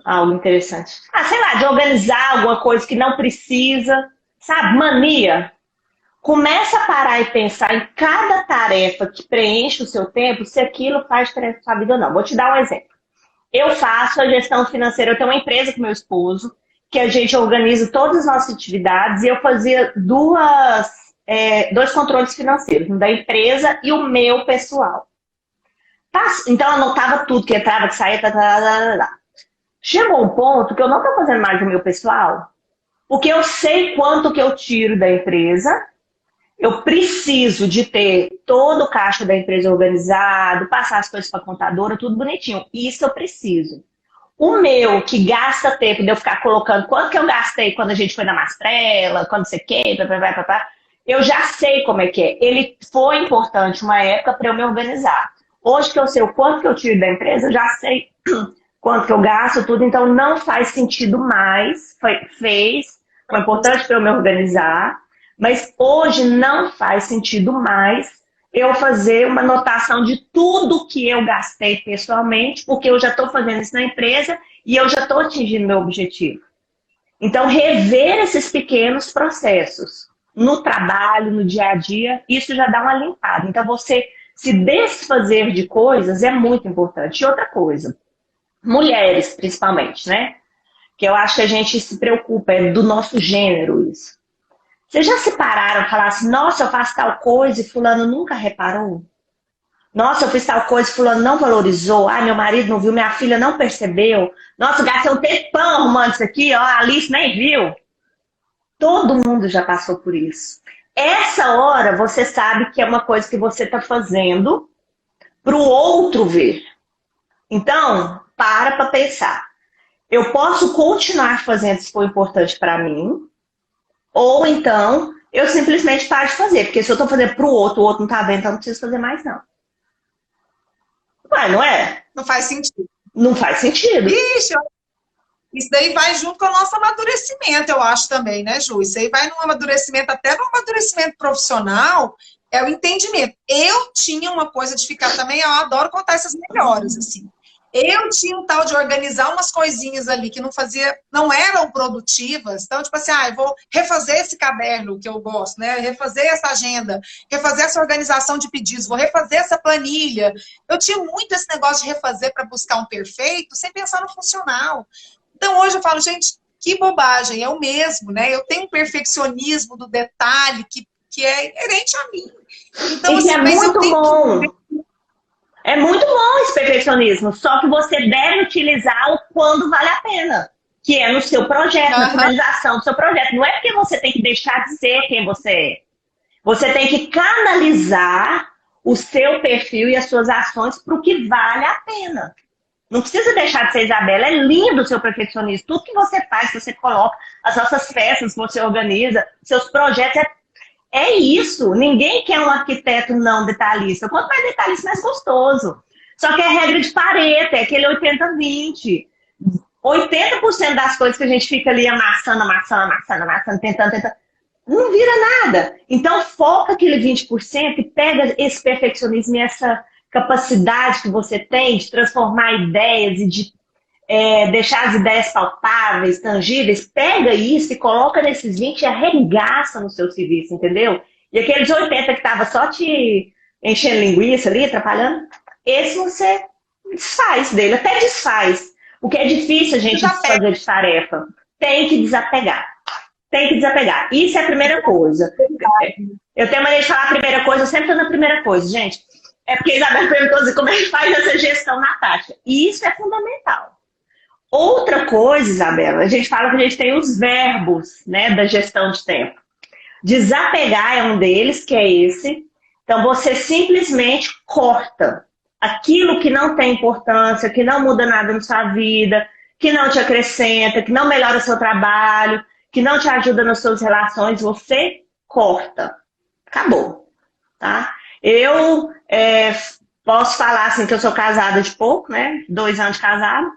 algo interessante. Sei lá, de organizar alguma coisa que não precisa, sabe? Mania. Começa a parar e pensar em cada tarefa que preenche o seu tempo, se aquilo faz diferença na sua vida ou não. Vou te dar um exemplo. Eu faço a gestão financeira, eu tenho uma empresa com meu esposo, que a gente organiza todas as nossas atividades, e eu fazia 2 dois controles financeiros, um da empresa e o meu pessoal. Então, eu anotava tudo que entrava, que saía, Chegou um ponto que eu não estou fazendo mais o meu pessoal, porque eu sei quanto que eu tiro da empresa, eu preciso de ter todo o caixa da empresa organizado, passar as coisas para a contadora, tudo bonitinho. Isso eu preciso. O meu, que gasta tempo de eu ficar colocando quanto que eu gastei quando a gente foi na Mastrela, quando você quer, eu já sei como é que é. Ele foi importante uma época para eu me organizar. Hoje que eu sei o quanto que eu tiro da empresa, eu já sei quanto que eu gasto, tudo, então não faz sentido mais. Foi importante para eu me organizar, mas hoje não faz sentido mais eu fazer uma anotação de tudo que eu gastei pessoalmente, porque eu já estou fazendo isso na empresa e eu já estou atingindo meu objetivo. Então, rever esses pequenos processos no trabalho, no dia a dia, isso já dá uma limpada. Então, você se desfazer de coisas é muito importante. E outra coisa, mulheres principalmente, né? Que eu acho que a gente se preocupa, é do nosso gênero isso. Vocês já se pararam e falaram assim, nossa, eu faço tal coisa e fulano nunca reparou? Nossa, eu fiz tal coisa e fulano não valorizou. Ai, meu marido não viu, minha filha não percebeu. Nossa, gastei um tempão arrumando isso aqui, ó, a Alice nem viu. Todo mundo já passou por isso. Essa hora você sabe que é uma coisa que você está fazendo para o outro ver. Então, para pensar. Eu posso continuar fazendo se for importante para mim, ou então eu simplesmente paro de fazer. Porque se eu estou fazendo para o outro não está vendo, então não preciso fazer mais, não. Ué, não é? Não faz sentido. Não faz sentido. Ixi, isso daí vai junto com o nosso amadurecimento, eu acho também, né, Ju? Isso aí vai num amadurecimento, até no amadurecimento profissional, é o entendimento. Eu tinha uma coisa de ficar também, eu adoro contar essas melhoras, assim. Eu tinha um tal de organizar umas coisinhas ali que não eram produtivas. Então, tipo assim, eu vou refazer esse caderno que eu gosto, né? Refazer essa agenda, refazer essa organização de pedidos, vou refazer essa planilha. Eu tinha muito esse negócio de refazer para buscar um perfeito, sem pensar no funcional. Então, hoje eu falo, gente, que bobagem, é o mesmo, né? Eu tenho um perfeccionismo do detalhe que é inerente a mim. Então, Isso assim, é mas eu muito tenho bom. que... É muito bom esse perfeccionismo, só que você deve utilizá-lo quando vale a pena, que é no seu projeto, na finalização do seu projeto. Não é porque você tem que deixar de ser quem você é. Você tem que canalizar o seu perfil e as suas ações para o que vale a pena. Não precisa deixar de ser Isabela, é lindo o seu perfeccionismo. Tudo que você faz, que você coloca, as nossas festas que você organiza, seus projetos, é isso. Ninguém quer um arquiteto não detalhista. Quanto mais detalhista, mais gostoso. Só que é regra de Pareto, é aquele 80-20. 80% das coisas que a gente fica ali amassando, tentando, não vira nada. Então, foca aquele 20% e pega esse perfeccionismo e essa capacidade que você tem de transformar ideias e de deixar as ideias palpáveis, tangíveis, pega isso e coloca nesses 20 e arregaça no seu serviço, entendeu? E aqueles 80 que estavam só te enchendo linguiça ali, atrapalhando, esse você desfaz dele, até desfaz. O que é difícil a gente desfazer de tarefa. Tem que desapegar. Tem que desapegar. Isso é a primeira coisa. Eu tenho maneira de falar a primeira coisa, eu sempre estou na primeira coisa, gente. É porque a Isabela perguntou assim, como é que faz essa gestão na taxa. E isso é fundamental. Outra coisa, Isabela, a gente fala que a gente tem os verbos, né, da gestão de tempo. Desapegar é um deles, que é esse. Então, você simplesmente corta aquilo que não tem importância, que não muda nada na sua vida, que não te acrescenta, que não melhora o seu trabalho, que não te ajuda nas suas relações, você corta. Acabou, tá? Eu posso falar assim que eu sou casada de pouco, né? 2 anos de casada.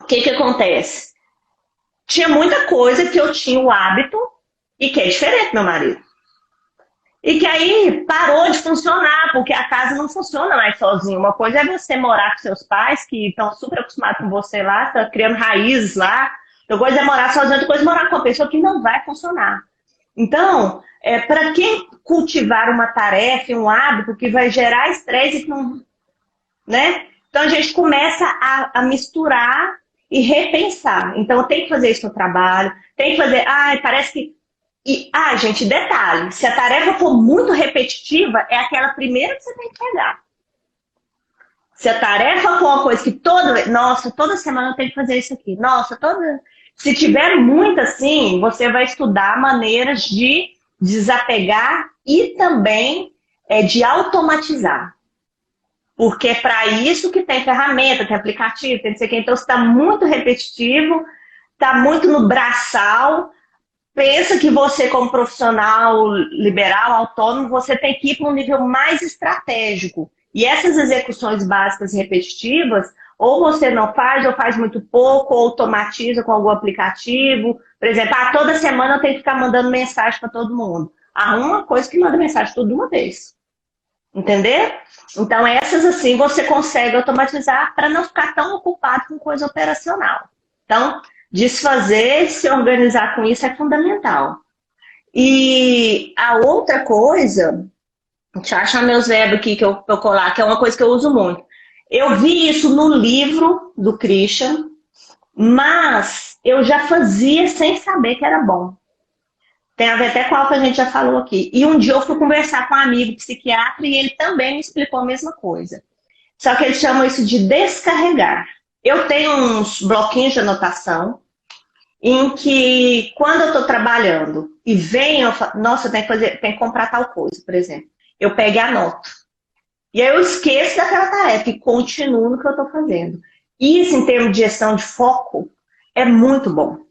O que acontece? Tinha muita coisa que eu tinha o hábito e que é diferente do meu marido. E que aí parou de funcionar, porque a casa não funciona mais sozinha. Uma coisa é você morar com seus pais, que estão super acostumados com você lá, tá criando raízes lá. Outra coisa é morar sozinho, outra coisa é morar com uma pessoa que não vai funcionar. Então, para quem cultivar uma tarefa, um hábito que vai gerar estresse e não, né? Então a gente começa a misturar e repensar. Então tem que fazer isso no trabalho, tem que fazer, parece que Gente, detalhe, se a tarefa for muito repetitiva, é aquela primeira que você tem que pegar. Se a tarefa for uma coisa que toda semana eu tenho que fazer isso aqui. Se tiver muito assim, você vai estudar maneiras de desapegar e também de automatizar. Porque é para isso que tem ferramenta, tem aplicativo, tem não sei o que. Então, se está muito repetitivo, está muito no braçal, pensa que você, como profissional liberal, autônomo, você tem que ir para um nível mais estratégico. E essas execuções básicas e repetitivas, ou você não faz, ou faz muito pouco, ou automatiza com algum aplicativo. Por exemplo, toda semana eu tenho que ficar mandando mensagem para todo mundo. Arruma uma coisa que manda mensagem tudo de uma vez. Entendeu? Então, essas assim você consegue automatizar para não ficar tão ocupado com coisa operacional. Então, desfazer, se organizar com isso é fundamental. E a outra coisa, deixa eu achar meus verbos aqui que eu colar, que é uma coisa que eu uso muito. Eu vi isso no livro do Christian, mas eu já fazia sem saber que era bom. Tem a ver até com o que a gente já falou aqui. E um dia eu fui conversar com um amigo psiquiatra e ele também me explicou a mesma coisa. Só que eles chamam isso de descarregar. Eu tenho uns bloquinhos de anotação em que, quando eu estou trabalhando e venho, eu falo, nossa, eu tenho que comprar tal coisa, por exemplo. Eu pego e anoto. E aí eu esqueço daquela tarefa e continuo no que eu estou fazendo. Isso, em termos de gestão de foco, é muito bom.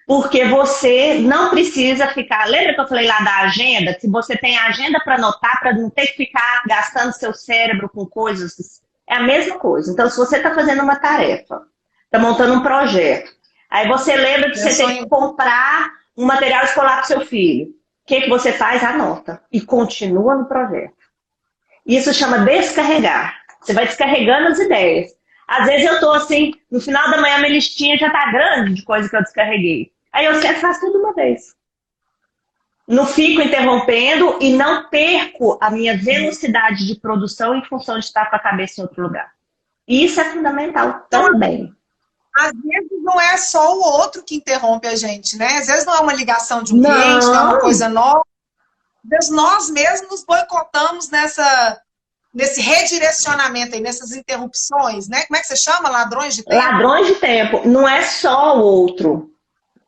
Porque você não precisa ficar... Lembra que eu falei lá da agenda? Se você tem agenda para anotar, para não ter que ficar gastando seu cérebro com coisas... É a mesma coisa. Então, se você está fazendo uma tarefa, está montando um projeto, aí você lembra que você tem que comprar um material escolar para o seu filho. O que você faz? Anota. E continua no projeto. Isso chama descarregar. Você vai descarregando as ideias. Às vezes eu estou assim, no final da manhã minha listinha já está grande de coisa que eu descarreguei. Aí eu faço tudo de uma vez. Não fico interrompendo e não perco a minha velocidade de produção em função de estar com a cabeça em outro lugar. Isso é fundamental também. Às vezes não é só o outro que interrompe a gente, né? Às vezes não é uma ligação de um cliente, não é uma coisa nova. Às vezes nós mesmos nos boicotamos nesse redirecionamento aí, nessas interrupções, né? Como é que você chama? Ladrões de tempo? Ladrões de tempo. Não é só o outro.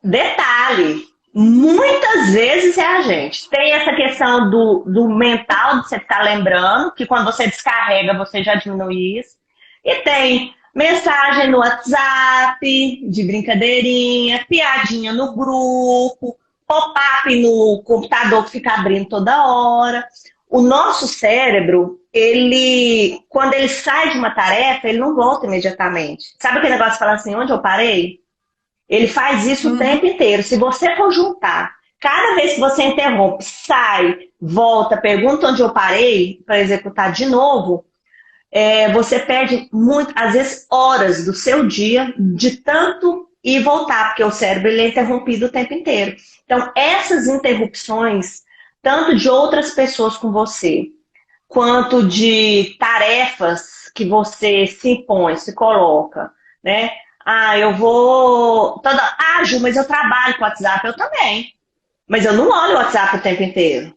Detalhe, muitas vezes é a gente. Tem essa questão do mental, de você ficar lembrando, que quando você descarrega, você já diminui isso. E tem mensagem no WhatsApp, de brincadeirinha, piadinha no grupo, pop-up no computador que fica abrindo toda hora. O nosso cérebro, quando ele sai de uma tarefa, ele não volta imediatamente. Sabe aquele negócio de falar assim, onde eu parei? Ele faz isso o tempo inteiro. Se você for juntar, cada vez que você interrompe, sai, volta, pergunta onde eu parei para executar de novo, você perde às vezes horas do seu dia de tanto ir e voltar, porque o cérebro ele é interrompido o tempo inteiro. Então, essas interrupções, tanto de outras pessoas com você, quanto de tarefas que você se impõe, se coloca, né? Eu vou... Ju, mas eu trabalho com o WhatsApp. Eu também. Mas eu não olho o WhatsApp o tempo inteiro.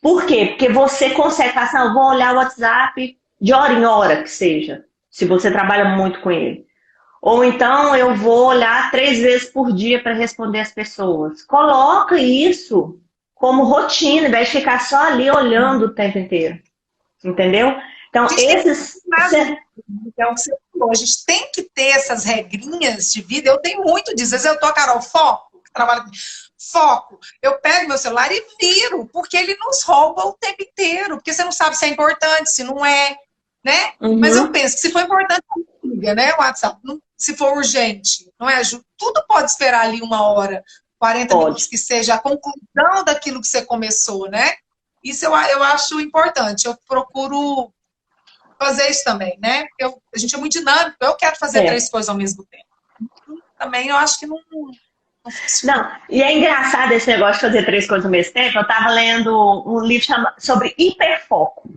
Por quê? Porque você consegue passar, eu vou olhar o WhatsApp de hora em hora que seja, se você trabalha muito com ele. Ou então eu vou olhar 3 vezes por dia para responder as pessoas. Coloca isso como rotina, ao invés de ficar só ali olhando o tempo inteiro. Entendeu? Então, esses... É o que você falou, a gente tem que ter essas regrinhas de vida. Eu tenho muito disso. Às vezes eu tô, Carol, foco, que trabalha com foco. Eu pego meu celular e viro, porque ele nos rouba o tempo inteiro. Porque você não sabe se é importante, se não é, né? Mas eu penso que se for importante, liga, né? O WhatsApp, se for urgente, não é, Ju? Tudo pode esperar ali 1 hora, 40 minutos, que seja a conclusão daquilo que você começou, né? Isso eu acho importante. Eu procuro fazer isso também, né? A gente é muito dinâmico, eu quero fazer 3 coisas ao mesmo tempo. Também eu acho que não Não, e é engraçado esse negócio de fazer 3 coisas ao mesmo tempo. Eu estava lendo um livro sobre hiperfoco,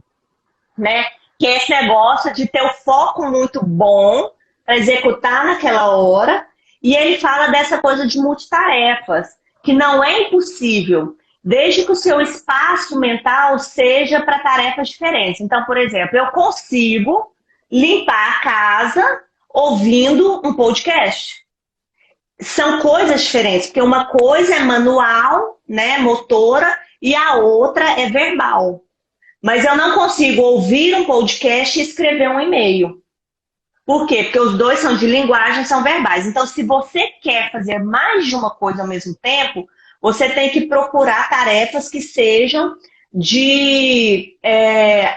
né? Que é esse negócio de ter o foco muito bom para executar naquela hora. E ele fala dessa coisa de multitarefas, que não é impossível, desde que o seu espaço mental seja para tarefas diferentes. Então, por exemplo, eu consigo limpar a casa ouvindo um podcast. São coisas diferentes, porque uma coisa é manual, né, motora, e a outra é verbal. Mas eu não consigo ouvir um podcast e escrever um e-mail. Por quê? Porque os dois são de linguagem, são verbais. Então, se você quer fazer mais de uma coisa ao mesmo tempo, você tem que procurar tarefas que sejam de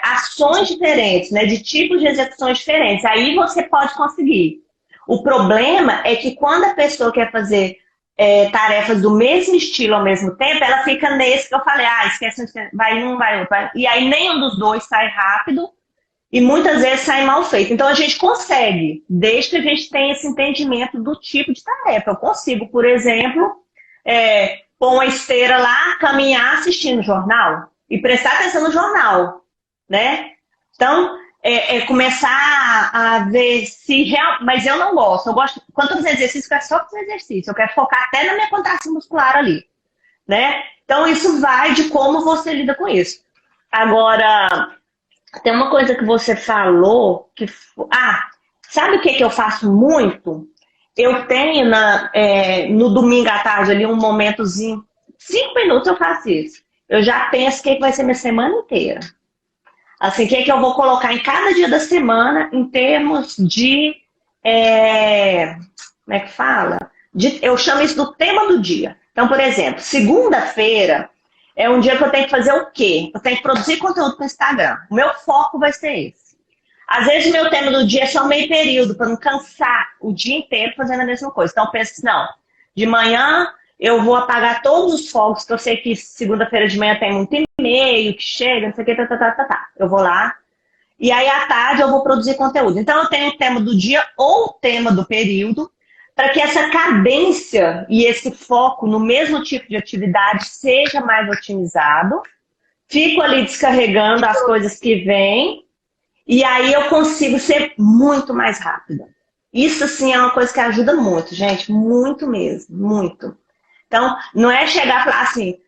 ações diferentes, né? De tipos de execuções diferentes. Aí você pode conseguir. O problema é que quando a pessoa quer fazer tarefas do mesmo estilo ao mesmo tempo, ela fica nesse que eu falei, esquece, vai um, vai outro. E aí nenhum dos dois sai rápido e muitas vezes sai mal feito. Então a gente consegue, desde que a gente tenha esse entendimento do tipo de tarefa. Eu consigo, por exemplo, pôr uma esteira lá, caminhar assistindo o jornal e prestar atenção no jornal, né? Então, começar a ver se real... Mas eu não gosto. Eu gosto, quando eu fazer exercício, eu quero só fazer exercício. Eu quero focar até na minha contração muscular ali, né? Então, isso vai de como você lida com isso. Agora, tem uma coisa que você falou que... sabe o que eu faço muito? Eu tenho no domingo à tarde ali um momentozinho, 5 minutos eu faço isso. Eu já penso o que vai ser minha semana inteira. Assim, o que eu vou colocar em cada dia da semana em termos de... como é que fala? Eu chamo isso do tema do dia. Então, por exemplo, segunda-feira é um dia que eu tenho que fazer o quê? Eu tenho que produzir conteúdo para o Instagram. O meu foco vai ser esse. Às vezes, o meu tema do dia é só meio período, para não cansar o dia inteiro fazendo a mesma coisa. Então, eu penso assim, não, de manhã eu vou apagar todos os fogos, que eu sei que segunda-feira de manhã tem muito e-mail, que chega, não sei o que, Eu vou lá. E aí, à tarde, eu vou produzir conteúdo. Então, eu tenho o tema do dia ou o tema do período, para que essa cadência e esse foco no mesmo tipo de atividade seja mais otimizado. Fico ali descarregando as coisas que vêm, e aí eu consigo ser muito mais rápida. Isso, sim, é uma coisa que ajuda muito, gente. Muito mesmo, muito. Então, não é chegar e falar assim,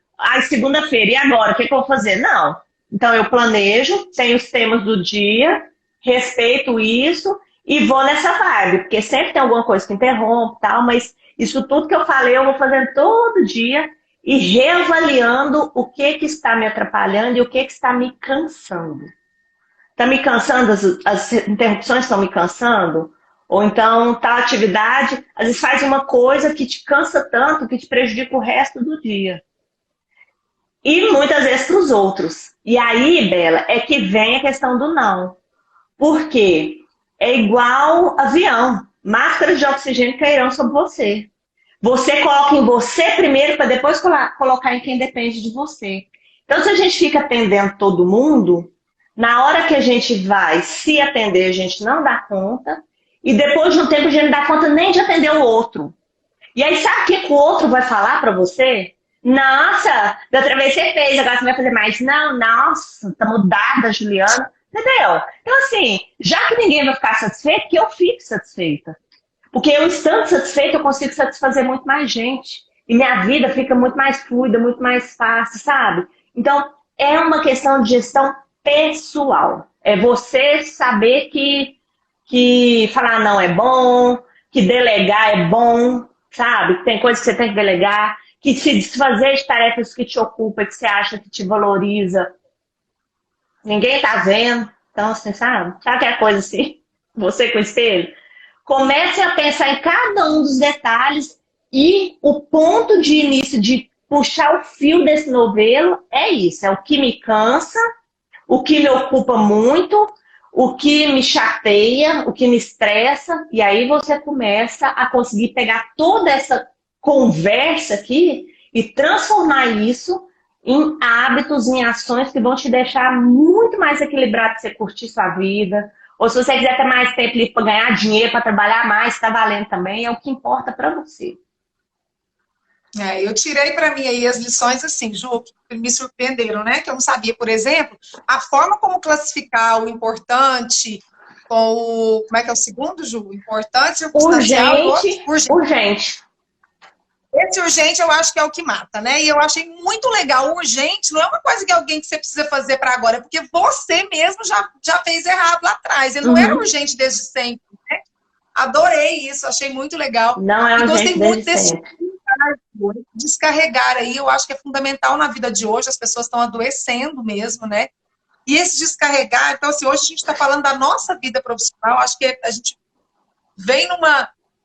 segunda-feira, e agora? O que eu vou fazer? Não. Então, eu planejo, tenho os temas do dia, respeito isso e vou nessa vibe. Porque sempre tem alguma coisa que interrompe e tal, mas isso tudo que eu falei, eu vou fazendo todo dia e reavaliando o que está me atrapalhando e o que está me cansando. Está me cansando? As interrupções estão me cansando? Ou então, tal atividade, às vezes faz uma coisa que te cansa tanto, que te prejudica o resto do dia. E muitas vezes para os outros. E aí, Bela, é que vem a questão do não. Por quê? É igual avião. Máscaras de oxigênio cairão sobre você. Você coloca em você primeiro para depois colocar em quem depende de você. Então, se a gente fica atendendo todo mundo, na hora que a gente vai se atender, a gente não dá conta. E depois de um tempo a gente não dá conta nem de atender o outro. E aí sabe o que o outro vai falar pra você? Nossa, da outra vez você fez, agora você vai fazer mais. Não, nossa, tá mudada, Juliana. Entendeu? Então assim, já que ninguém vai ficar satisfeito, que eu fique satisfeita. Porque eu estando satisfeita, eu consigo satisfazer muito mais gente. E minha vida fica muito mais fluida, muito mais fácil, sabe? Então, é uma questão de gestão pessoal. É você saber que falar não é bom, que delegar é bom, sabe? Tem coisas que você tem que delegar, que se desfazer de tarefas que te ocupam, que você acha que te valoriza. Ninguém tá vendo. Então, assim, sabe aquela coisa assim? Você com o espelho? Comece a pensar em cada um dos detalhes e o ponto de início de puxar o fio desse novelo é isso. É o que me cansa, o que me ocupa muito, o que me chateia, o que me estressa, e aí você começa a conseguir pegar toda essa conversa aqui e transformar isso em hábitos, em ações que vão te deixar muito mais equilibrado para você curtir sua vida. Ou se você quiser ter mais tempo para ganhar dinheiro, para trabalhar mais, está valendo também, é o que importa para você. Eu tirei para mim aí as lições assim, Ju, que me surpreenderam, né? Que eu não sabia, por exemplo, a forma como classificar o importante com o... Como é que é o segundo, Ju? Importante, circunstancial... Urgente. Esse urgente eu acho que é o que mata, né? E eu achei muito legal. O urgente não é uma coisa que alguém que você precisa fazer para agora, é porque você mesmo já fez errado lá atrás. Ele não era urgente desde sempre, né? Adorei isso, achei muito legal. Não é E gostei urgente muito desde desse sempre. descarregar aí. Eu acho que é fundamental na vida de hoje. As pessoas estão adoecendo mesmo, né? E esse descarregar, então, assim, hoje a gente está falando da nossa vida profissional. Acho que a gente vem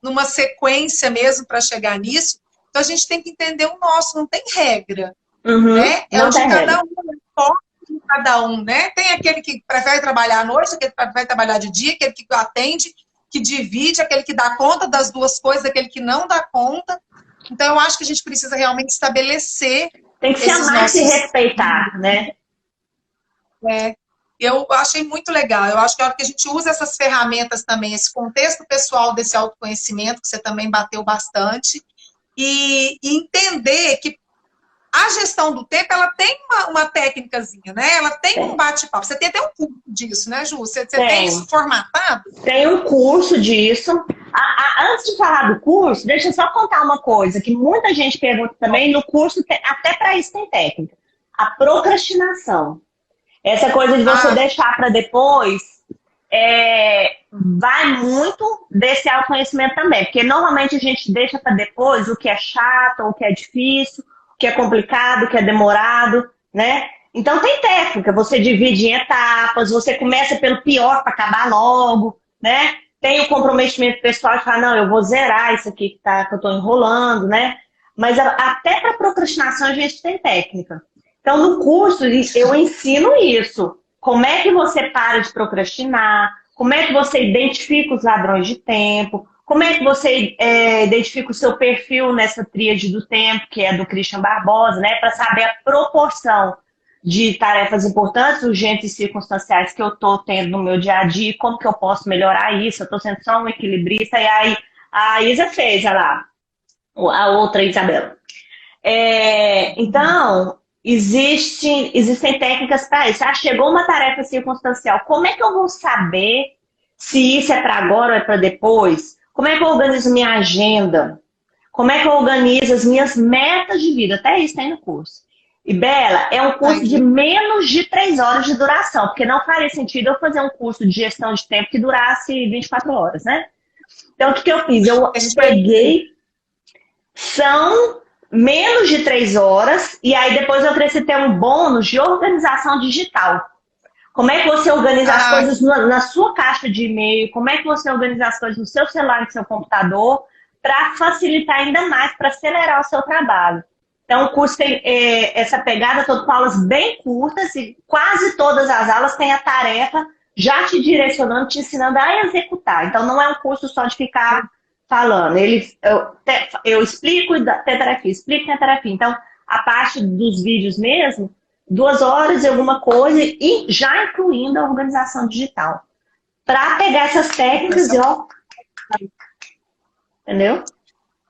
numa sequência mesmo para chegar nisso. Então, a gente tem que entender o nosso, não tem regra, né? É Não o de tem cada regra. um, é o foco de cada um, né? Tem aquele que prefere trabalhar à noite, aquele que prefere trabalhar de dia, aquele que atende, que divide, aquele que dá conta das duas coisas, aquele que não dá conta. Então, eu acho que a gente precisa realmente estabelecer Tem que se esses amar e se nossos... respeitar, né? Eu achei muito legal. Eu acho que a hora que a gente usa essas ferramentas também, esse contexto pessoal desse autoconhecimento, que você também bateu bastante, e entender que a gestão do tempo, ela tem uma técnicazinha, né? Ela tem um bate-papo. Você tem até um curso disso, né, Ju? Você tem isso formatado? Tem um curso disso. Antes de falar do curso, deixa eu só contar uma coisa, que muita gente pergunta também, no curso, até para isso tem técnica. A procrastinação. Essa coisa de você deixar para depois, vai muito desse autoconhecimento também. Porque normalmente a gente deixa para depois o que é chato, o que é difícil, o que é complicado, o que é demorado, né? Então tem técnica, você divide em etapas, você começa pelo pior para acabar logo, né? Tem o comprometimento pessoal de falar, não, eu vou zerar isso aqui que eu estou enrolando, né? Mas até para procrastinação a gente tem técnica. Então, no curso, eu ensino isso. Como é que você para de procrastinar? Como é que você identifica os ladrões de tempo? Como é que você identifica o seu perfil nessa tríade do tempo, que é do Christian Barbosa, né? Para saber a proporção de tarefas importantes, urgentes e circunstanciais que eu estou tendo no meu dia a dia, como que eu posso melhorar isso? Eu estou sendo só um equilibrista. E aí, a Isa fez, olha lá, a outra Isabela. Então... Existem técnicas para isso. Chegou uma tarefa circunstancial. Como é que eu vou saber se isso é para agora ou é para depois? Como é que eu organizo minha agenda? Como é que eu organizo as minhas metas de vida? Até isso tem no curso. E, Bela, é um curso de menos de 3 horas de duração, porque não faria sentido eu fazer um curso de gestão de tempo que durasse 24 horas, né? Então, o que eu fiz? Eu peguei... São... menos de 3 horas, e aí depois eu acrescentei um bônus de organização digital. Como é que você organiza as coisas na sua caixa de e-mail, como é que você organiza as coisas no seu celular, no seu computador, para facilitar ainda mais, para acelerar o seu trabalho. Então, o curso tem essa pegada toda com aulas bem curtas, e quase todas as aulas têm a tarefa já te direcionando, te ensinando a executar. Então, não é um curso só de ficar... falando, eu explico e tem tarefa, explico e tem tarefa. Então, a parte dos vídeos mesmo, 2 horas e alguma coisa, e já incluindo a organização digital. Para pegar essas técnicas e ó... Entendeu?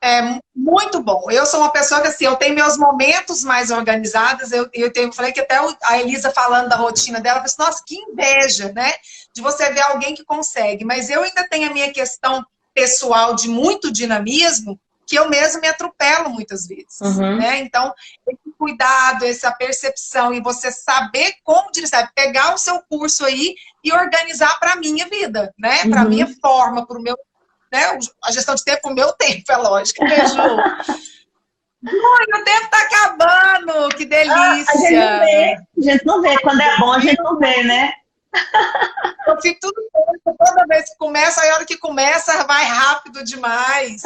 É muito bom. Eu sou uma pessoa que, assim, eu tenho meus momentos mais organizados. Eu falei que até a Elisa falando da rotina dela, eu falei assim, nossa, que inveja, né? De você ver alguém que consegue. Mas eu ainda tenho a minha questão pessoal de muito dinamismo, que eu mesmo me atropelo muitas vezes, né? Então, esse cuidado, essa percepção e você saber como dirigir, pegar o seu curso aí e organizar para a minha vida, né? Para a minha forma, para o meu, né? A gestão de tempo, o meu tempo, é lógico, né, Ju? Ui, o tempo tá acabando, que delícia! A gente não vê, quando é bom a gente não vê, né? Eu fico tudo doido, toda vez que começa, a hora que começa vai rápido demais.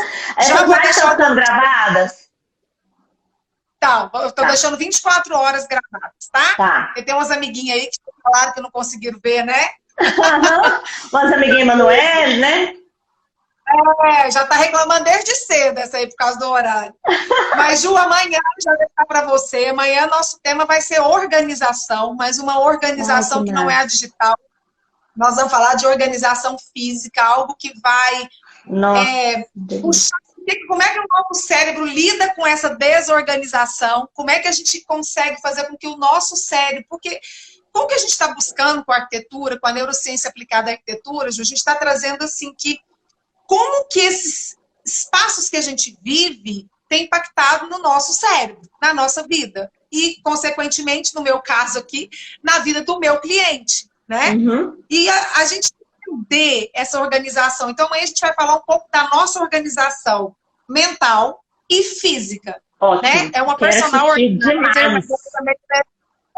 Já vou deixar estão gravadas? Tá, eu tô deixando 24 horas gravadas, tá? Porque tem umas amiguinhas aí que falaram que não conseguiram ver, né? Umas amiguinhas Manoel, né? Já tá reclamando desde cedo essa aí por causa do horário. Mas, Ju, amanhã já vou deixar para você. Amanhã nosso tema vai ser organização, mas uma organização que não é a digital. Nós vamos falar de organização física, algo que vai puxar. Como é que o nosso cérebro lida com essa desorganização? Como é que a gente consegue fazer com que o nosso cérebro... Porque como que a gente está buscando com a arquitetura, com a neurociência aplicada à arquitetura, Ju, a gente está trazendo assim que como que esses espaços que a gente vive, tem impactado no nosso cérebro, na nossa vida. E, consequentemente, no meu caso aqui, na vida do meu cliente, né? Uhum. E a gente entender essa organização. Então, amanhã a gente vai falar um pouco da nossa organização mental e física. Ótimo. Né? É uma Quero personal assistir organizer, demais.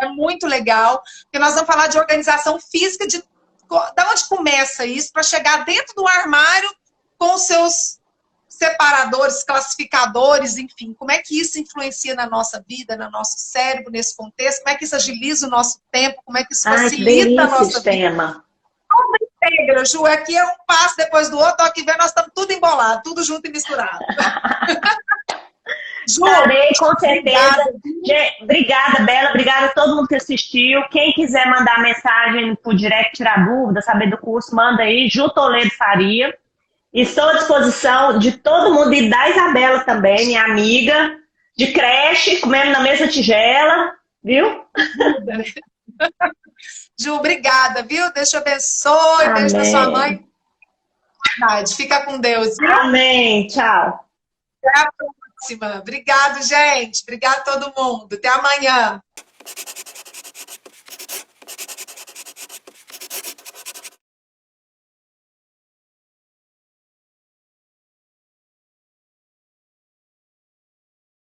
é muito legal, porque nós vamos falar de organização física, de onde começa isso, para chegar dentro do armário com os seus separadores, classificadores, enfim, como é que isso influencia na nossa vida, no nosso cérebro, nesse contexto, como é que isso agiliza o nosso tempo, como é que isso facilita a nossa vida. Tema. Integra, Ju, aqui é um passo depois do outro, aqui vem, nós estamos tudo embolado, tudo junto e misturado. Ju, estarei, com certeza. Obrigada, Bela. Obrigada a todo mundo que assistiu. Quem quiser mandar mensagem por direct, tirar dúvida, saber do curso, manda aí. Ju Toledo Faria. Estou à disposição de todo mundo e da Isabela também, minha amiga, de creche, comendo na mesma tigela, viu? Ju, obrigada, viu? Deus te abençoe. Amém. Beijo pra sua mãe. Fica com Deus, viu? Amém. Tchau. Até a próxima. Obrigado, gente. Obrigado a todo mundo. Até amanhã.